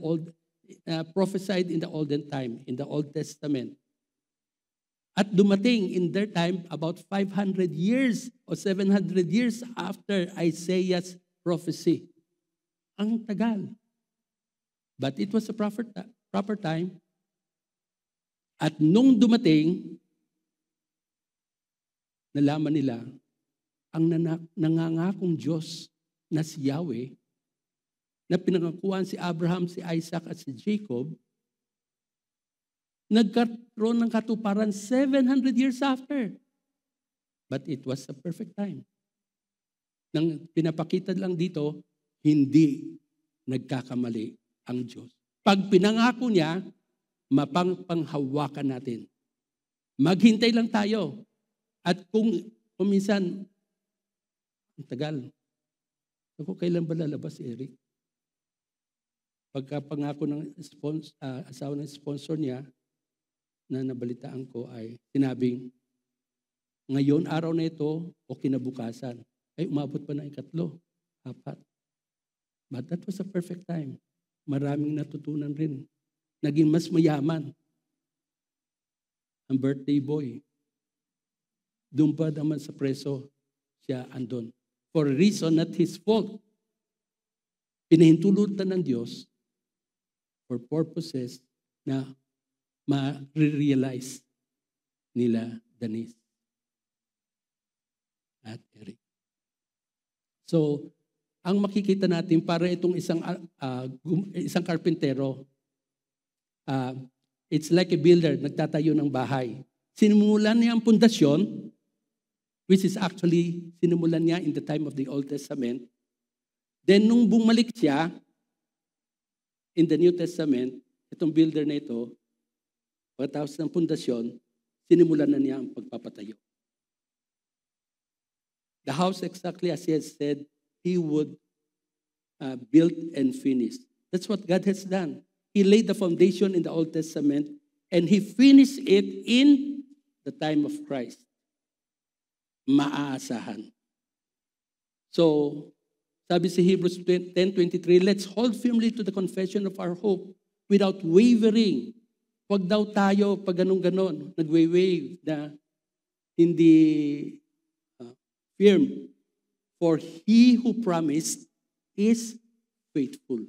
prophesied in the olden time, in the Old Testament. At dumating in their time about 500 years or 700 years after Isaiah's prophecy. Ang tagal. But it was a proper time. At nung dumating, nalaman nila ang nangangakong Diyos na si Yahweh, na pinangakuan si Abraham, si Isaac at si Jacob, nagkaroon ng katuparan 700 years after. But it was a perfect time. Nang pinapakita lang dito, hindi nagkakamali ang Diyos. Pag pinangako niya, mapanghawakan natin. Maghintay lang tayo. At kung minsan, ang tagal. Ako, kailan ba lalabas si Eric? Pagkapangako ng asawa ng sponsor niya, na nabalitaan ko ay sinabing, ngayon, araw na ito, o kinabukasan, ay umabot pa ng 3, 4. But that was a perfect time. Maraming natutunan rin. Naging mas mayaman ang birthday boy. Doon pa naman sa preso, siya andon. For a reason, not his fault. Pinahintulutan ng Diyos for purposes na ma-realize nila Denise at Eric. So, ang makikita natin para itong isang karpintero, it's like a builder, nagtatayo ng bahay. Sinimulan niya ang pundasyon, which is actually sinimulan niya in the time of the Old Testament. Then, nung bumalik siya in the New Testament, itong builder na ito, pagkatapos ng pundasyon, sinimulan na niya ang pagpapatayo. The house, exactly as he has said, he would build and finish. That's what God has done. He laid the foundation in the Old Testament and he finished it in the time of Christ. Maaasahan. So, sabi sa Hebrews 10:23, let's hold firmly to the confession of our hope without wavering. Huwag daw tayo pag ganun-ganon, nagwe-wave na hindi firm. For he who promised is faithful.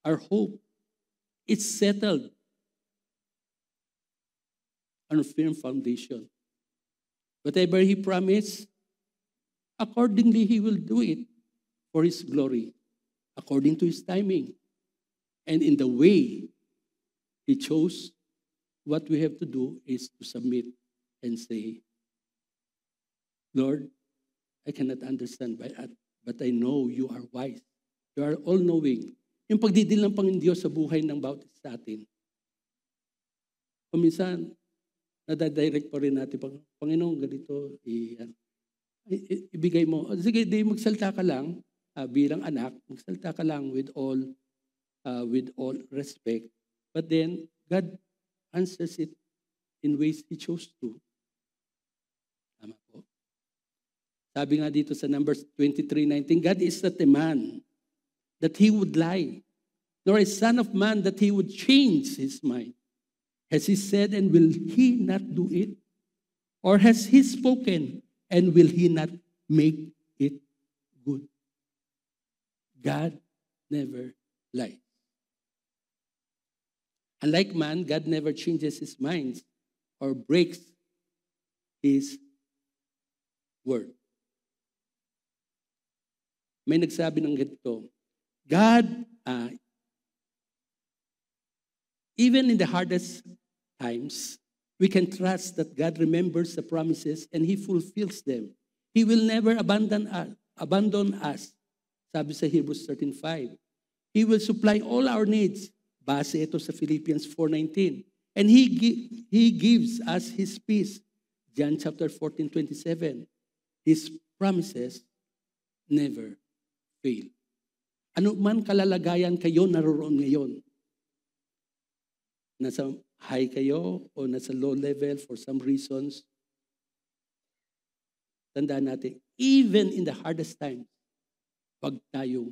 Our hope is settled on a firm foundation. Whatever he promised, accordingly he will do it for his glory, according to his timing. And in the way he chose, what we have to do is to submit and say, Lord, I cannot understand but I know you are wise. You are all-knowing. Yung pagdidil ng Panginoon Diyos sa buhay ng bawat isa sa atin. Kuminsan, nadadirect pa rin natin, Panginoon, ganito, ibigay mo. Sige, di magsalita ka lang bilang anak, magsalita ka lang with all respect. But then, God answers it in ways He chose to. Tama po. Sabi nga dito sa Numbers 23:19, God is not a man that He would lie, nor a son of man that He would change His mind. Has He said, and will He not do it? Or has He spoken, and will He not make it good? God never lies. Unlike man, God never changes His mind or breaks His word. May nagsabi ng ganito, God, even in the hardest times, we can trust that God remembers the promises and He fulfills them. He will never abandon us. Sabi sa Hebrews 13:5. He will supply all our needs. Base ito sa Philippians 4:19. And He gives us His peace. John chapter 14:27. His promises never fail. Ano man kalalagayan kayo naroon ngayon, nasa high kayo o nasa low level for some reasons, tandaan natin, even in the hardest times, huwag tayong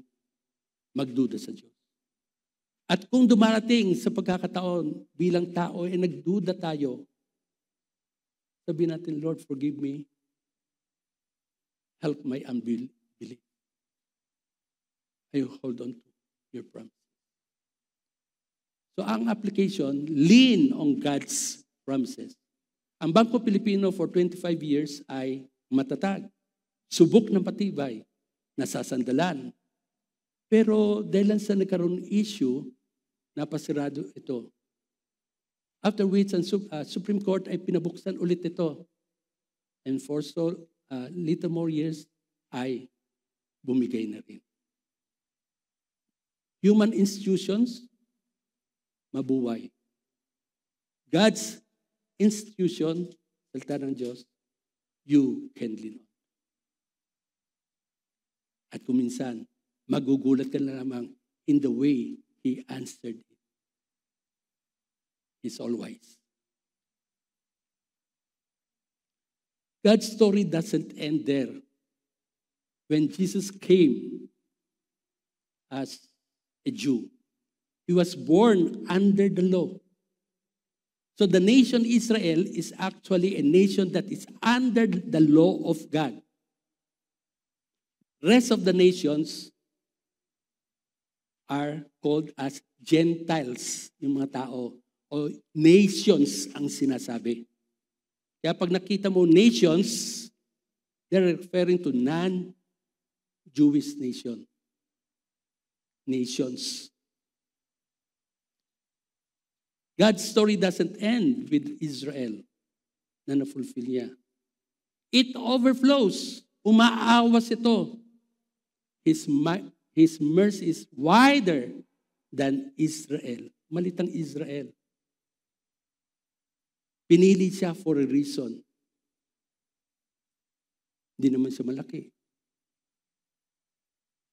magduda sa Diyos. At kung dumarating sa pagkakataon bilang tao ay nagduda tayo, sabihin natin, Lord, forgive me. Help my unbelief. I hold on to your promise. So ang application, lean on God's promises. Ang Bangko Pilipino for 25 years ay matatag, subok ng patibay, nasasandalan. Pero dahil lang sa nagkaroon issue, napasirado ito. After which, ang Supreme Court ay pinabuksan ulit ito. And for little more years, ay bumigay na rin. Human institutions, mabuhay. God's institution, salita ng Diyos, you can lean on. At kung minsan, magugulat ka na lamang in the way He answered it. He's all wise. God's story doesn't end there. When Jesus came as a Jew, He was born under the law. So the nation Israel is actually a nation that is under the law of God. Rest of the nations are called as Gentiles, yung mga tao, o nations ang sinasabi. Kaya pag nakita mo nations, they're referring to non-Jewish nation. Nations. God's story doesn't end with Israel na na-fulfill niya. It overflows. Umaawas ito. His mercy is wider than Israel. Malitang Israel. Pinili siya for a reason. Hindi naman siya malaki.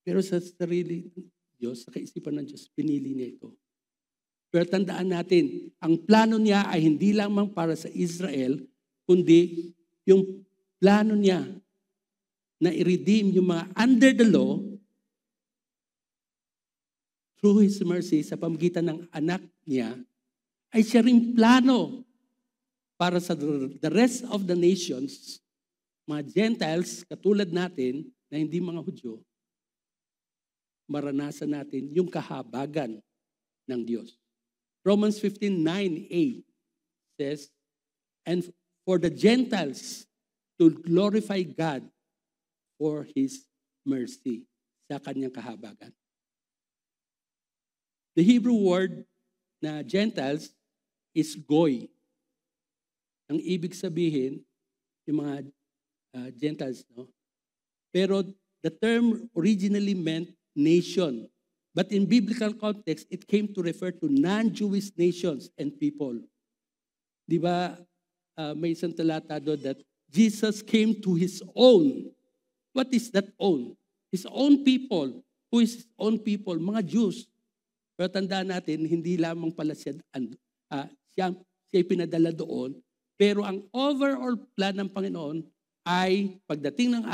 Pero sa sarili ng Diyos, sa kaisipan ng Diyos, pinili niya ito. Pero tandaan natin, ang plano niya ay hindi lamang para sa Israel, kundi yung plano niya na i-redeem yung mga under the law through His mercy sa pamamagitan ng anak niya, ay siya rin plano para sa the rest of the nations, mga Gentiles, katulad natin, na hindi mga Hudyo, maranasan natin yung kahabagan ng Diyos. Romans 15:9a says, and for the Gentiles to glorify God for His mercy sa kanyang kahabagan. The Hebrew word na Gentiles is goy. Ang ibig sabihin, yung mga Gentiles, no? Pero the term originally meant nation. But in biblical context, it came to refer to non-Jewish nations and people. Di ba, may isang talata doon that Jesus came to His own. What is that own? His own people. Who is His own people? Mga Jews. Pero tandaan natin, hindi lamang pala siya pinadala doon, pero ang overall plan ng Panginoon ay pagdating ng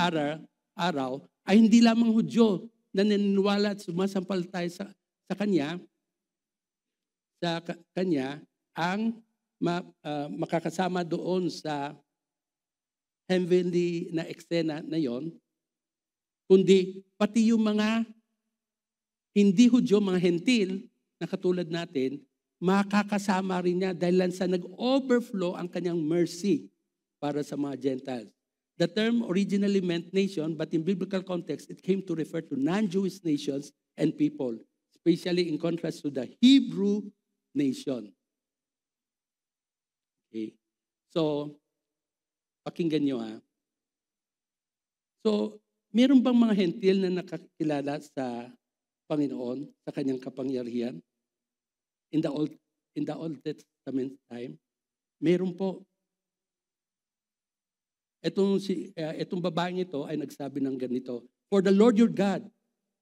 araw ay hindi lamang Hudyo na naniniwala at sumasampalataya sa Kanya ang makakasama doon sa heavenly na eksena na yon, kundi pati yung mga hindi Hudyo, mga hentil na katulad natin, makakasama rin niya dahil lang sa nag-overflow ang kanyang mercy para sa mga Gentiles. The term originally meant nation, but in biblical context, it came to refer to non-Jewish nations and people, especially in contrast to the Hebrew nation. Okay. So, pakinggan nyo ha. So, meron bang mga hentil na nakakilala sa Panginoon, sa kanyang kapangyarihan? In the Old Testament time, meron po. Itong babaeng ito ay nagsabi ng ganito, for the Lord your God,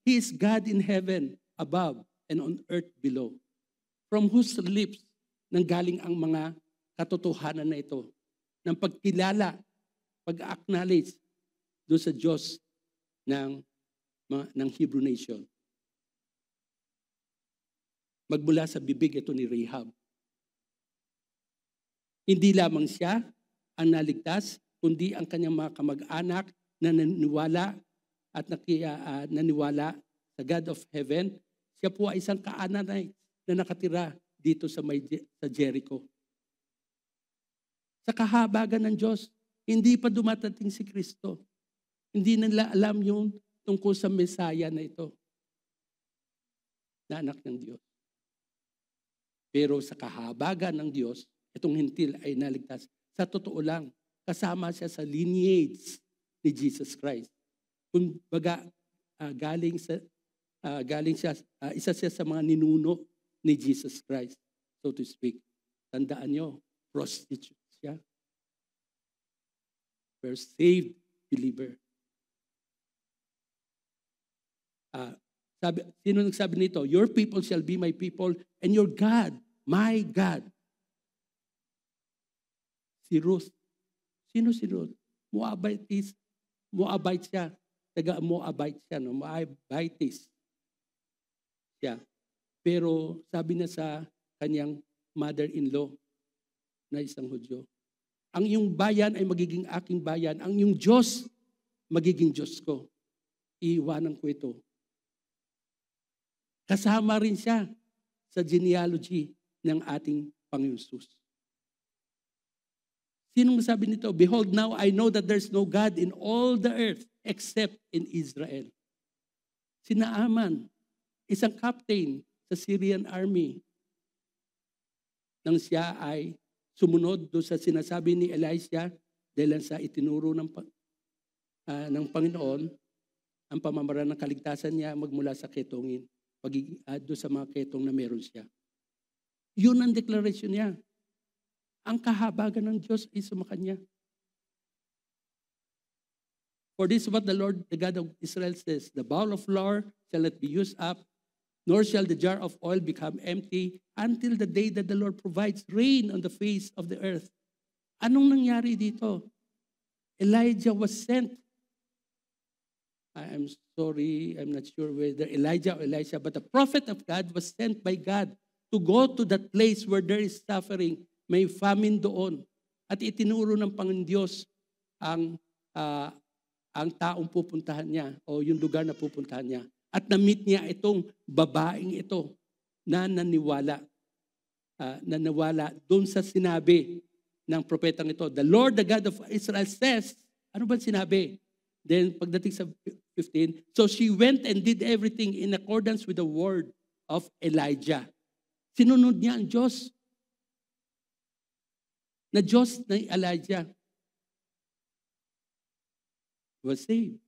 He is God in heaven above and on earth below, from whose lips nanggaling ang mga katotohanan na ito, ng pagkilala, pag-acknowledge doon sa Diyos ng Hebrew nation. Magmula sa bibig ito ni Rahab. Hindi lamang siya ang naligtas, kundi ang kanyang mga kamag-anak na naniwala at naniwala sa God of heaven. Siya po ay isang kaananay na nakatira dito sa Jericho. Sa kahabagan ng Diyos, hindi pa dumatating si Kristo. Hindi nila alam yung tungkol sa Mesaya na ito, na anak ng Diyos. Pero sa kahabagan ng Diyos, itong hintil ay naligtas. Sa totoo lang, kasama siya sa lineage ni Jesus Christ. Kung baga, isa siya sa mga ninuno ni Jesus Christ, so to speak. Tandaan nyo, prostitute siya. We're saved believer. Sino nagsabi nito? Your people shall be my people and your God, my God. Si Ruth. Sino si Ruth? Moabite siya. Taga-Moabite siya. No? Moabites siya. Pero sabi na sa kanyang mother-in-law na isang Hudyo, ang iyong bayan ay magiging aking bayan. Ang iyong Diyos, magiging Diyos ko. Iiwanan ko ito. Kasama rin siya sa genealogy ng ating Panginoon Jesus. Sinong sabi nito? Behold, now I know that there's no God in all the earth except in Israel. Si Naaman, isang captain sa Syrian army, nang siya ay sumunod doon sa sinasabi ni Elisha dahil sa itinuro ng Panginoon ang pamamaraan ng kaligtasan niya magmula sa ketongin. Doon sa mga ketong na meron siya. Yun ang deklarasyon niya. Ang kahabagan ng Diyos ay sumakanya. For this is what the Lord, the God of Israel says, the bowl of flour shall not be used up, nor shall the jar of oil become empty until the day that the Lord provides rain on the face of the earth. Anong nangyari dito? Elijah was sent. I'm sorry, I'm not sure whether Elijah or Elisha, but the prophet of God was sent by God to go to that place where there is suffering. May famine doon. At itinuro ng Panginoon Diyos ang taong pupuntahan niya o yung lugar na pupuntahan niya. At na-meet niya itong babaeng ito na naniwala. Naniwala doon sa sinabi ng propetang ito. The Lord, the God of Israel says, ano ba sinabi? Then pagdating sa 15, so she went and did everything in accordance with the word of Elijah. Sinunod niya ang Diyos. Na Diyos na Elijah was saved.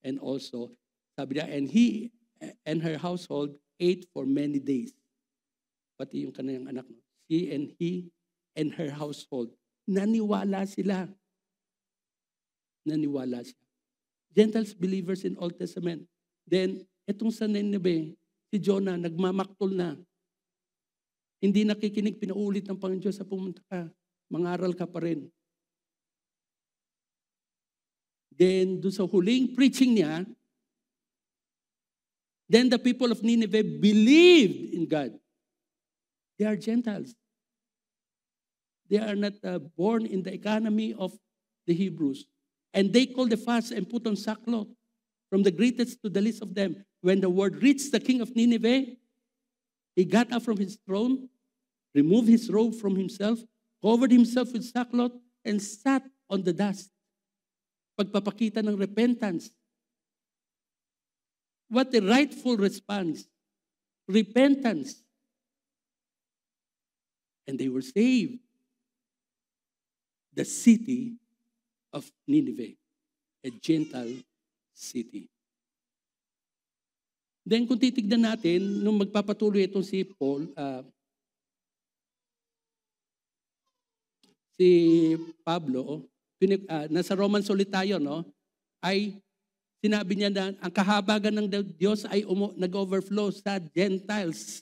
And also, sabi niya, and he and her household ate for many days. Pati yung kanyang anak. She and he and her household. Naniwala sila. Naniwala siya. Gentiles believers in Old Testament. Then, etong sa Nineveh, si Jonah, nagmamaktol na. Hindi nakikinig, pinaulit ng Panginoon Diyos sa pumunta ka. Mangaral ka pa rin. Then, doon sa huling preaching niya, then the people of Nineveh believed in God. They are Gentiles. They are not born in the economy of the Hebrews. And they called the fast and put on sackcloth, from the greatest to the least of them. When the word reached the king of Nineveh, he got up from his throne, removed his robe from himself, covered himself with sackcloth, and sat on the dust. Pagpapakita ng repentance. What a rightful response. Repentance. And they were saved. The city of Nineveh, a Gentile city. Then kung titignan natin, nung magpapatuloy itong si Paul, si Pablo, nasa Romans ulit tayo, no? Ay sinabi niya na ang kahabagan ng Diyos ay nag-overflow sa Gentiles.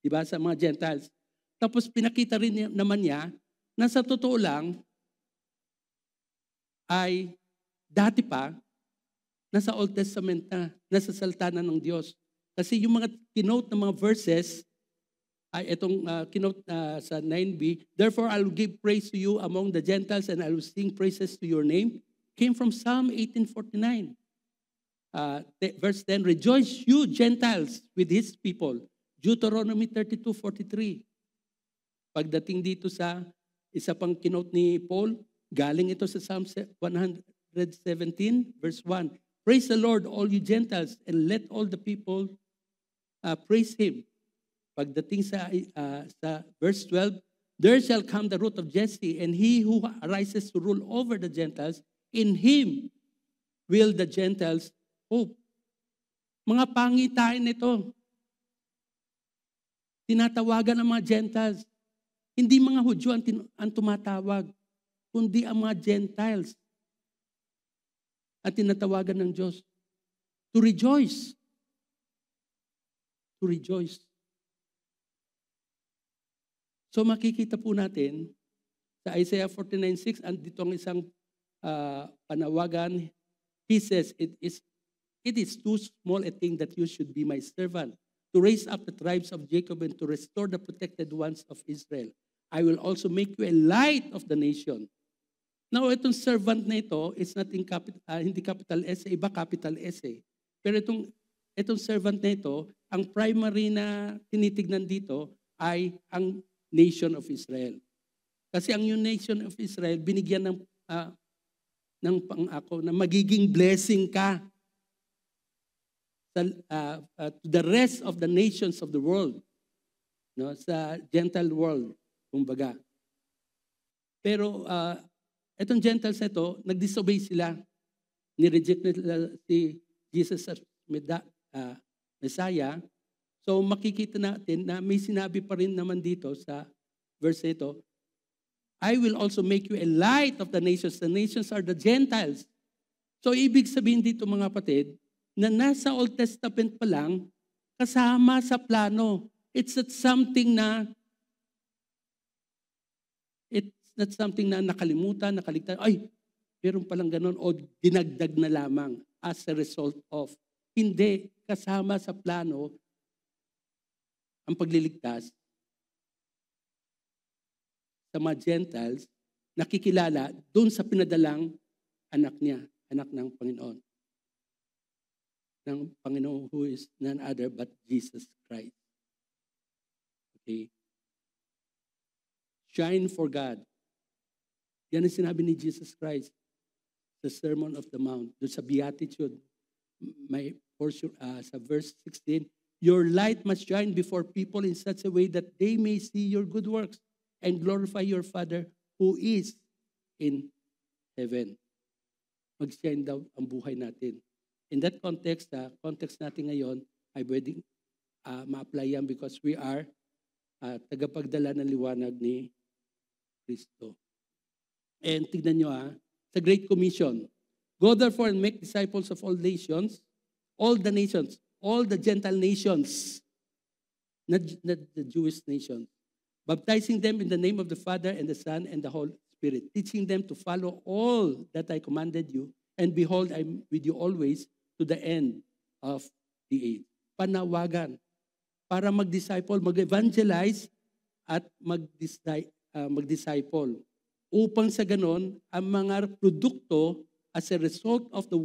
Diba? Sa mga Gentiles. Tapos pinakita rin naman niya na sa totoo lang, ay dati pa, nasa Old Testament na, nasa salita na ng Diyos. Kasi yung mga kinote ng mga verses, ay itong kinote sa 9b, therefore I will give praise to you among the Gentiles and I will sing praises to your name, came from Psalm 18:49. Verse 10, rejoice you Gentiles with his people. Deuteronomy 32:43. Pagdating dito sa isa pang kinote ni Paul, galing ito sa Psalm 117, verse 1. Praise the Lord, all you Gentiles, and let all the people praise Him. pagdating sa verse 12, there shall come the root of Jesse, and he who arises to rule over the Gentiles, in him will the Gentiles hope. Mga pangitain ito. Tinatawagan ng mga Gentiles. Hindi mga Hudyo ang tumatawag, kundi ang mga Gentiles. At tinatawagan ng Diyos to rejoice. To rejoice. So makikita po natin sa Isaiah 49:6, andito ang isang panawagan. He says, it is too small a thing that you should be my servant, to raise up the tribes of Jacob and to restore the protected ones of Israel. I will also make you a light of the nation. Now, itong servant na ito is not in hindi capital S, iba capital S eh. Pero itong servant na ito, ang primary na tinitignan dito ay ang nation of Israel. Kasi ang nation of Israel, binigyan ng pangako na magiging blessing ka to the rest of the nations of the world. No, sa Gentile world, kumbaga. Pero itong Gentiles na ito, nag-disobey sila. Nireject nila si Jesus as Messiah. So makikita natin na may sinabi pa rin naman dito sa verse ito, I will also make you a light of the nations. The nations are the Gentiles. So ibig sabihin dito mga kapatid, na nasa Old Testament pa lang, kasama sa plano. It's not something na nakalimutan, nakaligtan. Ay, meron palang ganun o dinagdag na lamang as a result of. Hindi, kasama sa plano ang pagliligtas sa mga Gentiles, nakikilala doon sa pinadalang anak niya, anak ng Panginoon. Ng Panginoon who is none other but Jesus Christ. Okay? Shine for God. Yan ang sinabi ni Jesus Christ sa Sermon of the Mount, doon sa Beatitude, may portion, sa verse 16, your light must shine before people in such a way that they may see your good works and glorify your Father who is in heaven. Mag-shine daw ang buhay natin. In that context, context natin ngayon, ay pwedeng ma-apply yan because we are tagapagdala ng liwanag ni Kristo. And tignan nyo sa Great Commission, go therefore and make disciples of all nations, all the Gentile nations, not the Jewish nations, baptizing them in the name of the Father and the Son and the Holy Spirit, teaching them to follow all that I commanded you, and behold, I'm with you always to the end of the age. Panawagan para mag-disciple, mag-evangelize at mag-disciple. Upang sa ganon, ang mga produkto as a result of the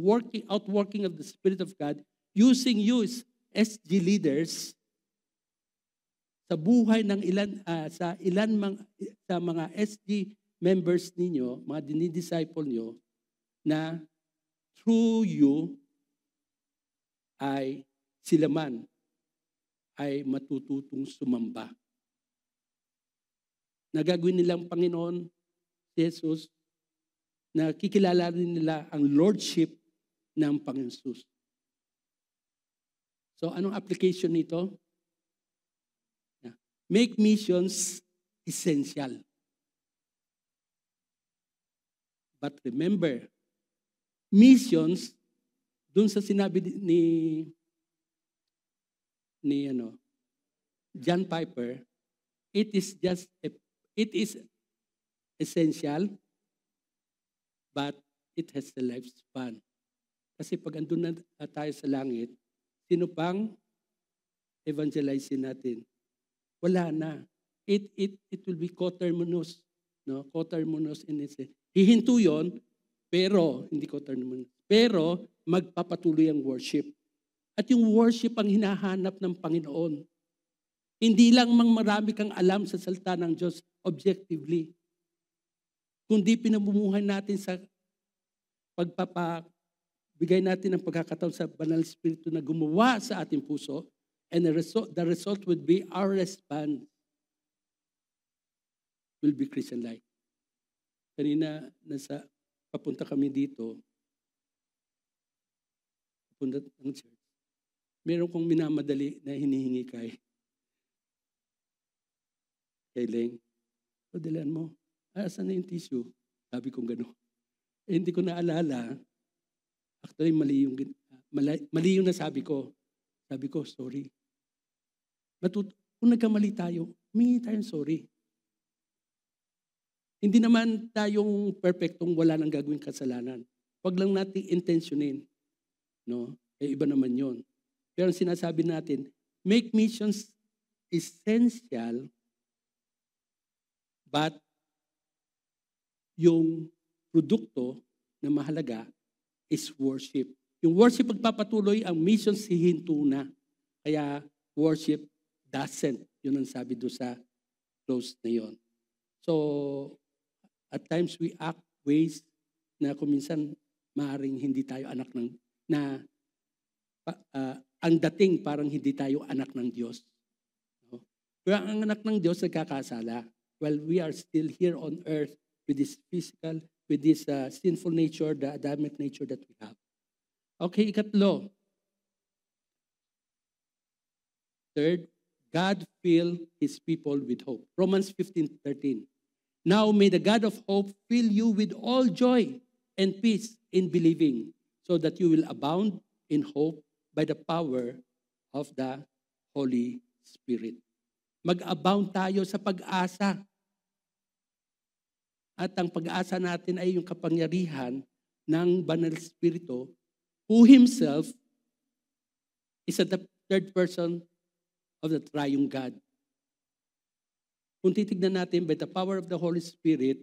outworking of the Spirit of God, using you as SG leaders sa buhay ng sa mga SG members ninyo, mga dinidisciple nyo, na through you ay sila man ay matututong sumamba. Nagagawin nilang Panginoon si Jesus, na kikilala rin nila ang lordship ng Panginoon Jesus. So anong application nito? Make missions essential. But remember, missions, dun sa sinabi ni John Piper, it is essential, but it has a lifespan. Kasi pag andun na tayo sa langit, sino pang evangelizein natin? Wala na. It will be coterminous. No? Coterminous in its hihinto yun, pero, hindi coterminous, pero magpapatuloy ang worship. At yung worship ang hinahanap ng Panginoon. Hindi lang marami kang alam sa salita ng Diyos objectively, kundi pinamumuhay natin sa bigay natin ng pagkakataon sa Banal Espiritu na gumawa sa ating puso, And the result would be our response will be Christian life. Kanina, papunta kami dito, papunta ng church. Meron kong minamadali na hinihingi kay Leng. O, dalan mo. Saan na yung tissue? Sabi kong gano'n. Hindi ko naalala. Actually, mali yung nasabi ko. Sabi ko, sorry. Kung nagkamali tayo, humingi tayong sorry. Hindi naman tayong perfectong wala nang gagawing kasalanan. Huwag lang natin intentionin. No? Iba naman yon. Pero ang sinasabi natin, make missions essential, but yung produkto na mahalaga is worship. Yung worship pagpapatuloy, ang missions hihinto na. Kaya worship doesn't. Yun ang sabi doon sa close na yon. So, at times we act ways na kuminsan maaaring hindi tayo anak ng, ang dating parang hindi tayo anak ng Diyos. No? Pero ang anak ng Diyos nagkakasala. While we are still here on earth with this physical, with this sinful nature, the Adamic nature that we have. Okay, ikatlo. Third, God fill His people with hope. Romans 15:13. Now may the God of hope fill you with all joy and peace in believing, so that you will abound in hope by the power of the Holy Spirit. Mag-abound tayo sa pag-asa. At ang pag-asa natin ay yung kapangyarihan ng Banal Espiritu, who Himself is the third person of the triune God. Kung titignan natin by the power of the Holy Spirit,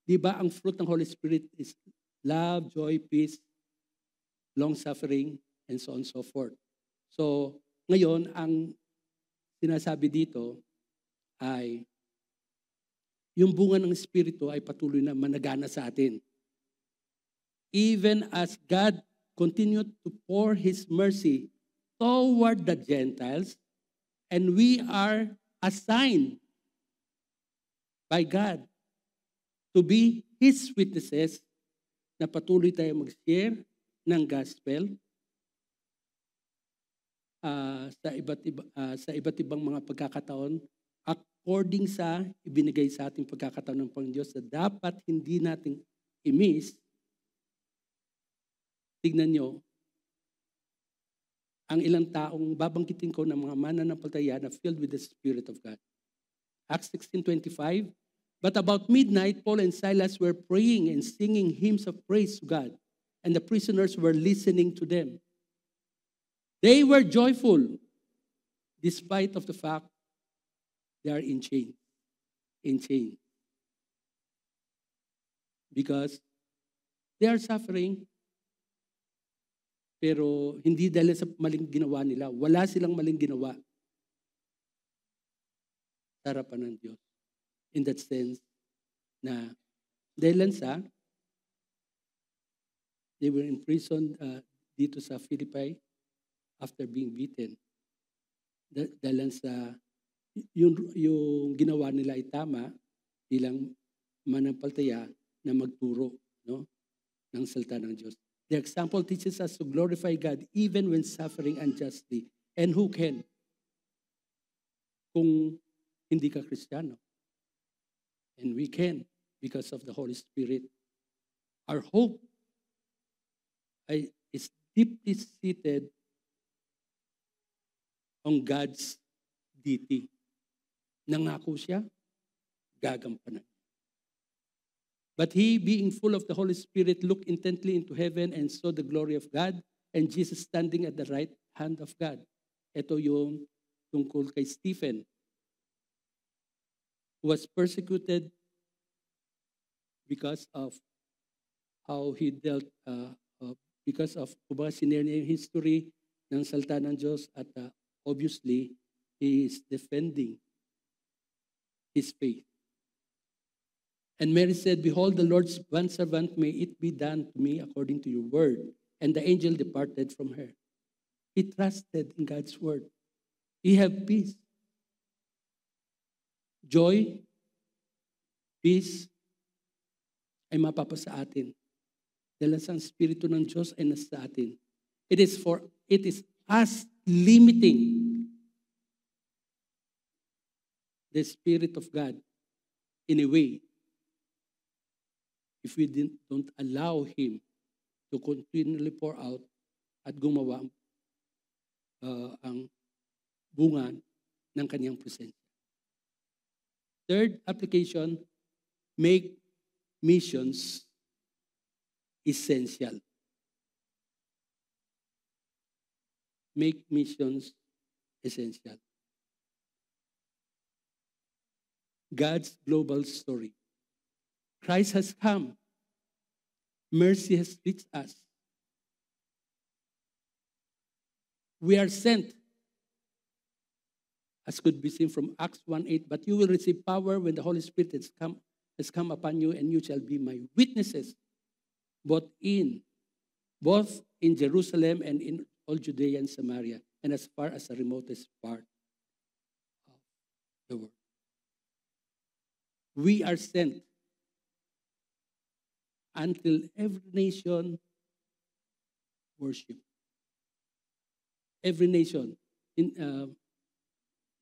di ba ang fruit ng Holy Spirit is love, joy, peace, long-suffering, and so on and so forth. So, ngayon, ang sinasabi dito ay yung bunga ng Espiritu ay patuloy na managana sa atin. Even as God continued to pour His mercy toward the Gentiles, and we are assigned by God to be His witnesses, na patuloy tayo mag-share ng gospel sa iba't ibang mga pagkakataon, according sa ibinigay sa ating pagkakataon ng Panginoon Diyos, na dapat hindi natin i-miss. Tignan nyo, ang ilang taong babangkitin ko ng mga mananampalataya na filled with the Spirit of God. Acts 16:25, but about midnight, Paul and Silas were praying and singing hymns of praise to God, and the prisoners were listening to them. They were joyful, despite of the fact they are in chains. Because they are suffering, pero hindi dahil sa maling ginawa nila. Wala silang maling ginawa sa harapan ng Diyos. In that sense, na dahil sa they were imprisoned dito sa Philippi after being beaten. Dahil sa yung ginawa nila ay tama bilang manampalataya na magturo, no, ng salita ng Diyos. The example teaches us to glorify God even when suffering unjustly. And who can? Kung hindi ka Kristiyano. And we can because of the Holy Spirit. Our hope is deeply seated on God's deity. Nangako siya, gagampanan. But he, being full of the Holy Spirit, looked intently into heaven and saw the glory of God and Jesus standing at the right hand of God. Ito yung tungkol kay Stephen, who was persecuted because of how he dealt, because of kumbaga sinare niya yung history ng salita ng Diyos at obviously, he is defending his faith. And Mary said, behold, the Lord's bondservant, may it be done to me according to your word. And the angel departed from her. He trusted in God's word. He have peace. Joy, peace, ay mapapasa atin. Dahil ang Espiritu ng Diyos ay nasa atin. It is us limiting the Spirit of God in a way if we don't allow Him to continually pour out at gumawa ang bunga ng kanyang presensya. Third application, make missions essential. Make missions essential. God's global story. Christ has come. Mercy has reached us. We are sent, as could be seen from Acts 1:8, but you will receive power when the Holy Spirit has come upon you, and you shall be my witnesses, both in Jerusalem and in all Judea and Samaria, and as far as the remotest part of the world. We are sent until every nation worship. Every nation.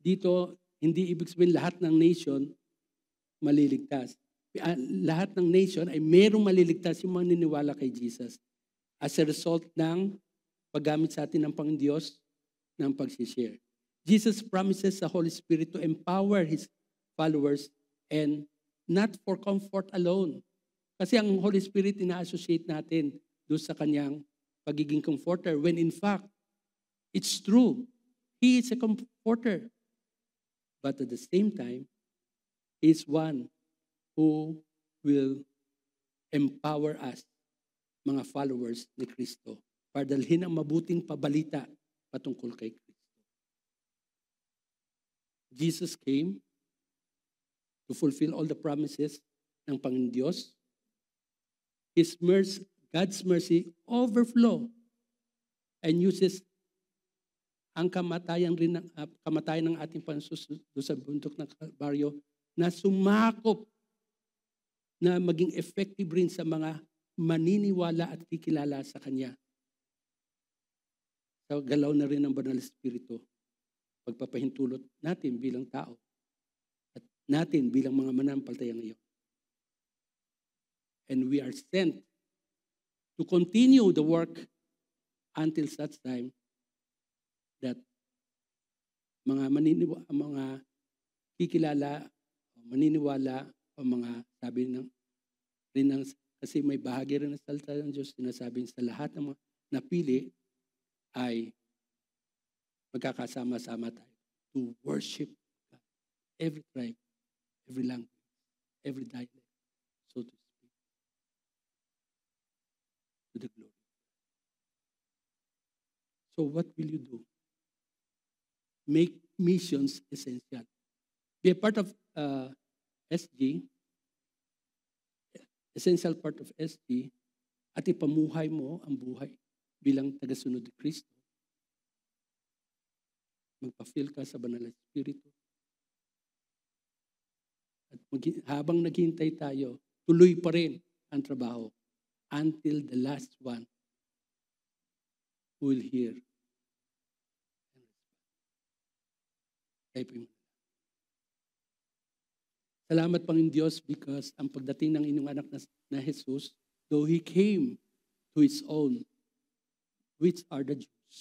Dito, hindi ibig sabihin lahat ng nation maliligtas. Lahat ng nation ay merong maliligtas yung mga niniwala kay Jesus as a result ng paggamit sa atin ng Panginoon Diyos ng pag-share. Jesus promises the Holy Spirit to empower His followers and not for comfort alone. Kasi ang Holy Spirit ina-associate natin doon sa kanyang pagiging comforter when in fact, it's true. He is a comforter. But at the same time, He is one who will empower us, mga followers ni Kristo, para dalhin ang mabuting pabalita patungkol kay Kristo. Jesus came to fulfill all the promises ng Panginoon Diyos. God's mercy overflow and uses ang kamatayan ng ating Panginoon sa bundok ng Kalbaryo na sumakop na maging effective rin sa mga maniniwala at kikilala sa Kanya. So, galaw na rin ng Banal Espiritu pagpapahintulot natin bilang tao at natin bilang mga manampalataya ngayon. And we are sent to continue the work until such time that mga kikilala, maniniwala, o mga sabi kasi may bahagi rin ng salita ng Diyos, sinasabing sa lahat ng mga napili ay magkakasama-sama tayo to worship God. Every tribe, every language, every dialect, so to speak, to the glory. So what will you do? Make missions essential. Be a part of SG, essential part of SG, at ipamuhay mo ang buhay bilang tagasunod ni Kristo. Magpa-fill ka sa Banal na Espiritu. At habang naghihintay tayo, tuloy pa rin ang trabaho until the last one will hear. Salamat Panginoon Diyos because ang pagdating ng inyong anak na Jesus, though He came to His own, which are the Jews,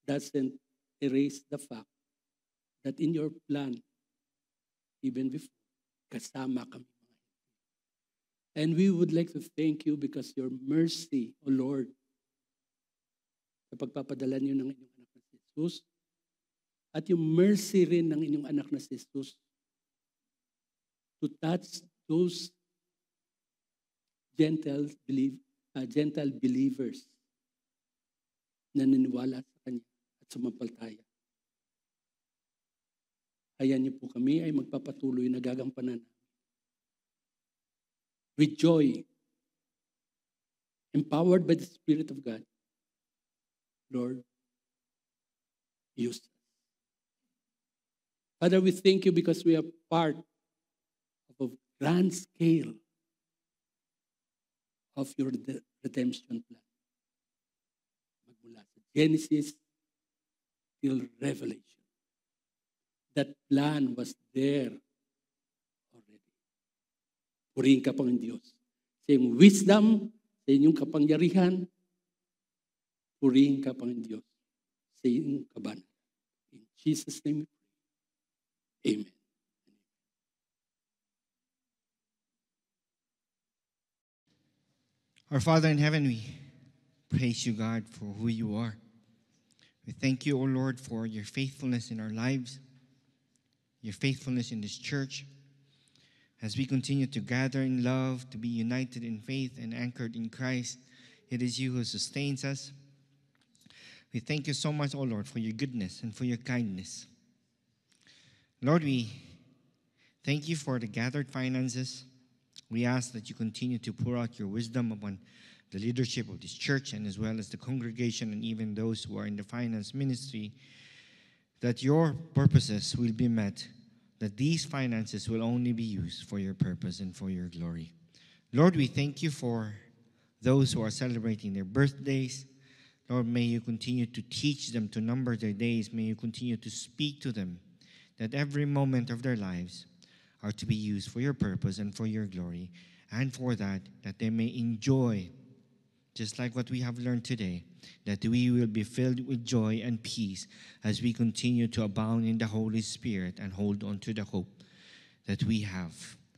doesn't erase the fact that in your plan, even before, kasama kami. And we would like to thank you because your mercy, O Lord, sa pagpapadala niyo ng inyong anak na si Jesus, at yung mercy rin ng inyong anak na si Jesus to touch those Gentile believers na naniniwala sa Kanya at sumampalataya. Hayaan niyo po kami ay magpapatuloy na gagampanan with joy, empowered by the Spirit of God. Lord, use us. Father, we thank you because we are part of a grand scale of your redemption plan. Magmula sa Genesis till Revelation. That plan was there already. Purihin ka, Panginoon Diyos. Sa iyong wisdom, sa inyong kapangyarihan, purihin ka, Panginoon Diyos. Sa iyong kabanan. In Jesus' name we pray. Amen. Our Father in heaven, we praise you, God, for who you are. We thank you, O Lord, for your faithfulness in our lives, your faithfulness in this church. As we continue to gather in love, to be united in faith and anchored in Christ, it is you who sustains us. We thank you so much, O Lord, for your goodness and for your kindness. Lord, we thank you for the gathered finances. We ask that you continue to pour out your wisdom upon the leadership of this church and as well as the congregation and even those who are in the finance ministry, that your purposes will be met, that these finances will only be used for your purpose and for your glory. Lord, we thank you for those who are celebrating their birthdays. Lord, may you continue to teach them to number their days. May you continue to speak to them, that every moment of their lives are to be used for your purpose and for your glory, and for that they may enjoy, just like what we have learned today, that we will be filled with joy and peace as we continue to abound in the Holy Spirit and hold on to the hope that we have,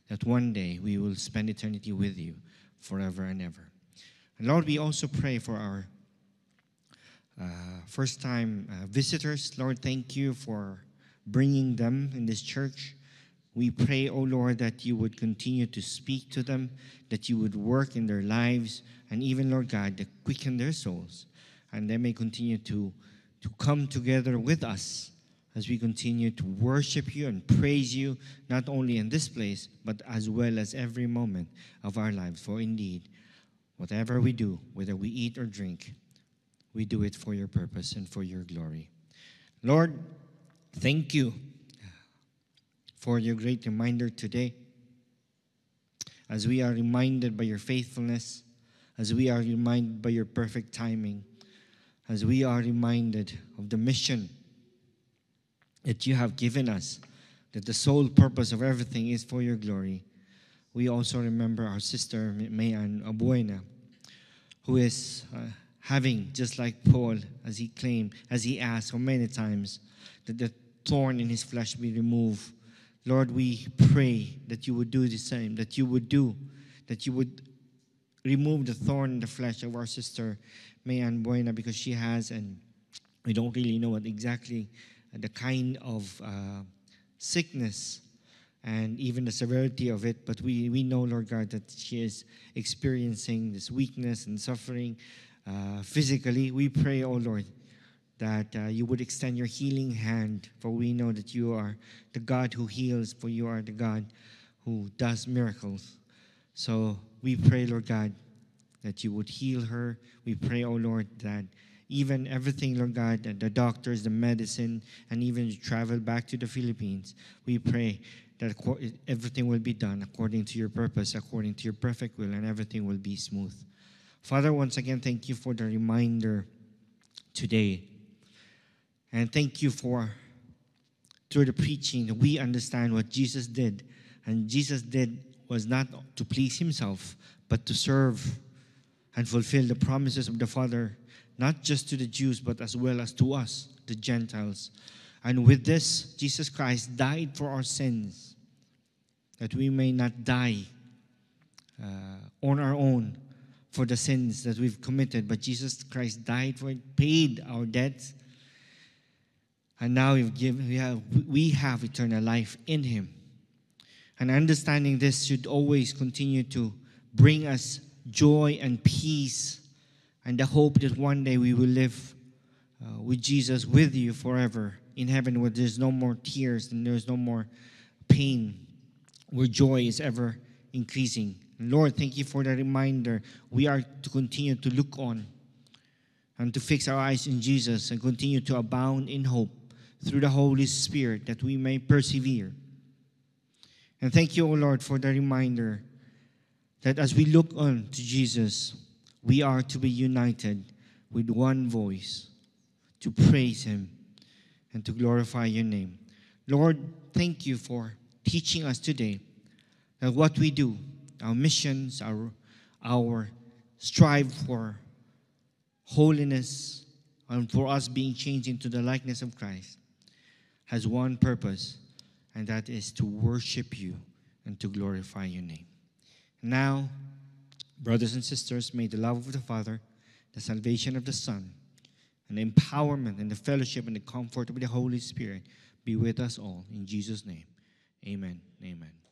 that one day we will spend eternity with you forever and ever. And Lord, we also pray for our first-time visitors. Lord, thank you for bringing them in this church. We pray, O Lord, that you would continue to speak to them, that you would work in their lives, and even, Lord God, to quicken their souls, and they may continue to come together with us as we continue to worship you and praise you, not only in this place, but as well as every moment of our lives. For indeed, whatever we do, whether we eat or drink, we do it for your purpose and for your glory. Lord, thank you for your great reminder today. As we are reminded by your faithfulness, as we are reminded by your perfect timing, as we are reminded of the mission that you have given us, that the sole purpose of everything is for your glory, we also remember our sister Mayan Abuena, who is having, just like Paul, as he claimed, as he asked so many times, that the thorn in his flesh be removed. Lord, we pray that you would do the same, that you would remove the thorn in the flesh of our sister Mayan Buena, because she has, and we don't really know what exactly the kind of sickness and even the severity of it, but we know, Lord God, that she is experiencing this weakness and suffering physically. We pray, oh Lord, that you would extend your healing hand, for we know that you are the God who heals, for you are the God who does miracles. So we pray, Lord God, that you would heal her. We pray, oh Lord, that even everything, Lord God, the doctors, the medicine, and even the travel back to the Philippines, we pray that everything will be done according to your purpose, according to your perfect will, and everything will be smooth. Father, once again, thank you for the reminder today. And thank you for, through the preaching, that we understand what Jesus did. And Jesus did was not to please himself, but to serve and fulfill the promises of the Father, not just to the Jews, but as well as to us, the Gentiles. And with this, Jesus Christ died for our sins, that we may not die on our own for the sins that we've committed, but Jesus Christ died for it, paid our debts, and now we have eternal life in him. And understanding this should always continue to bring us joy and peace, and the hope that one day we will live with Jesus, with you forever in heaven, where there's no more tears and there's no more pain, where joy is ever increasing. Lord, thank you for the reminder. We are to continue to look on and to fix our eyes in Jesus and continue to abound in hope through the Holy Spirit, that we may persevere. And thank you, O Lord, for the reminder that as we look on to Jesus, we are to be united with one voice to praise Him and to glorify your name. Lord, thank you for teaching us today that what we do, our missions, our strive for holiness, and for us being changed into the likeness of Christ, has one purpose, and that is to worship you and to glorify your name. Now, brothers and sisters, may the love of the Father, the salvation of the Son, and the empowerment and the fellowship and the comfort of the Holy Spirit be with us all. In Jesus' name, amen. Amen.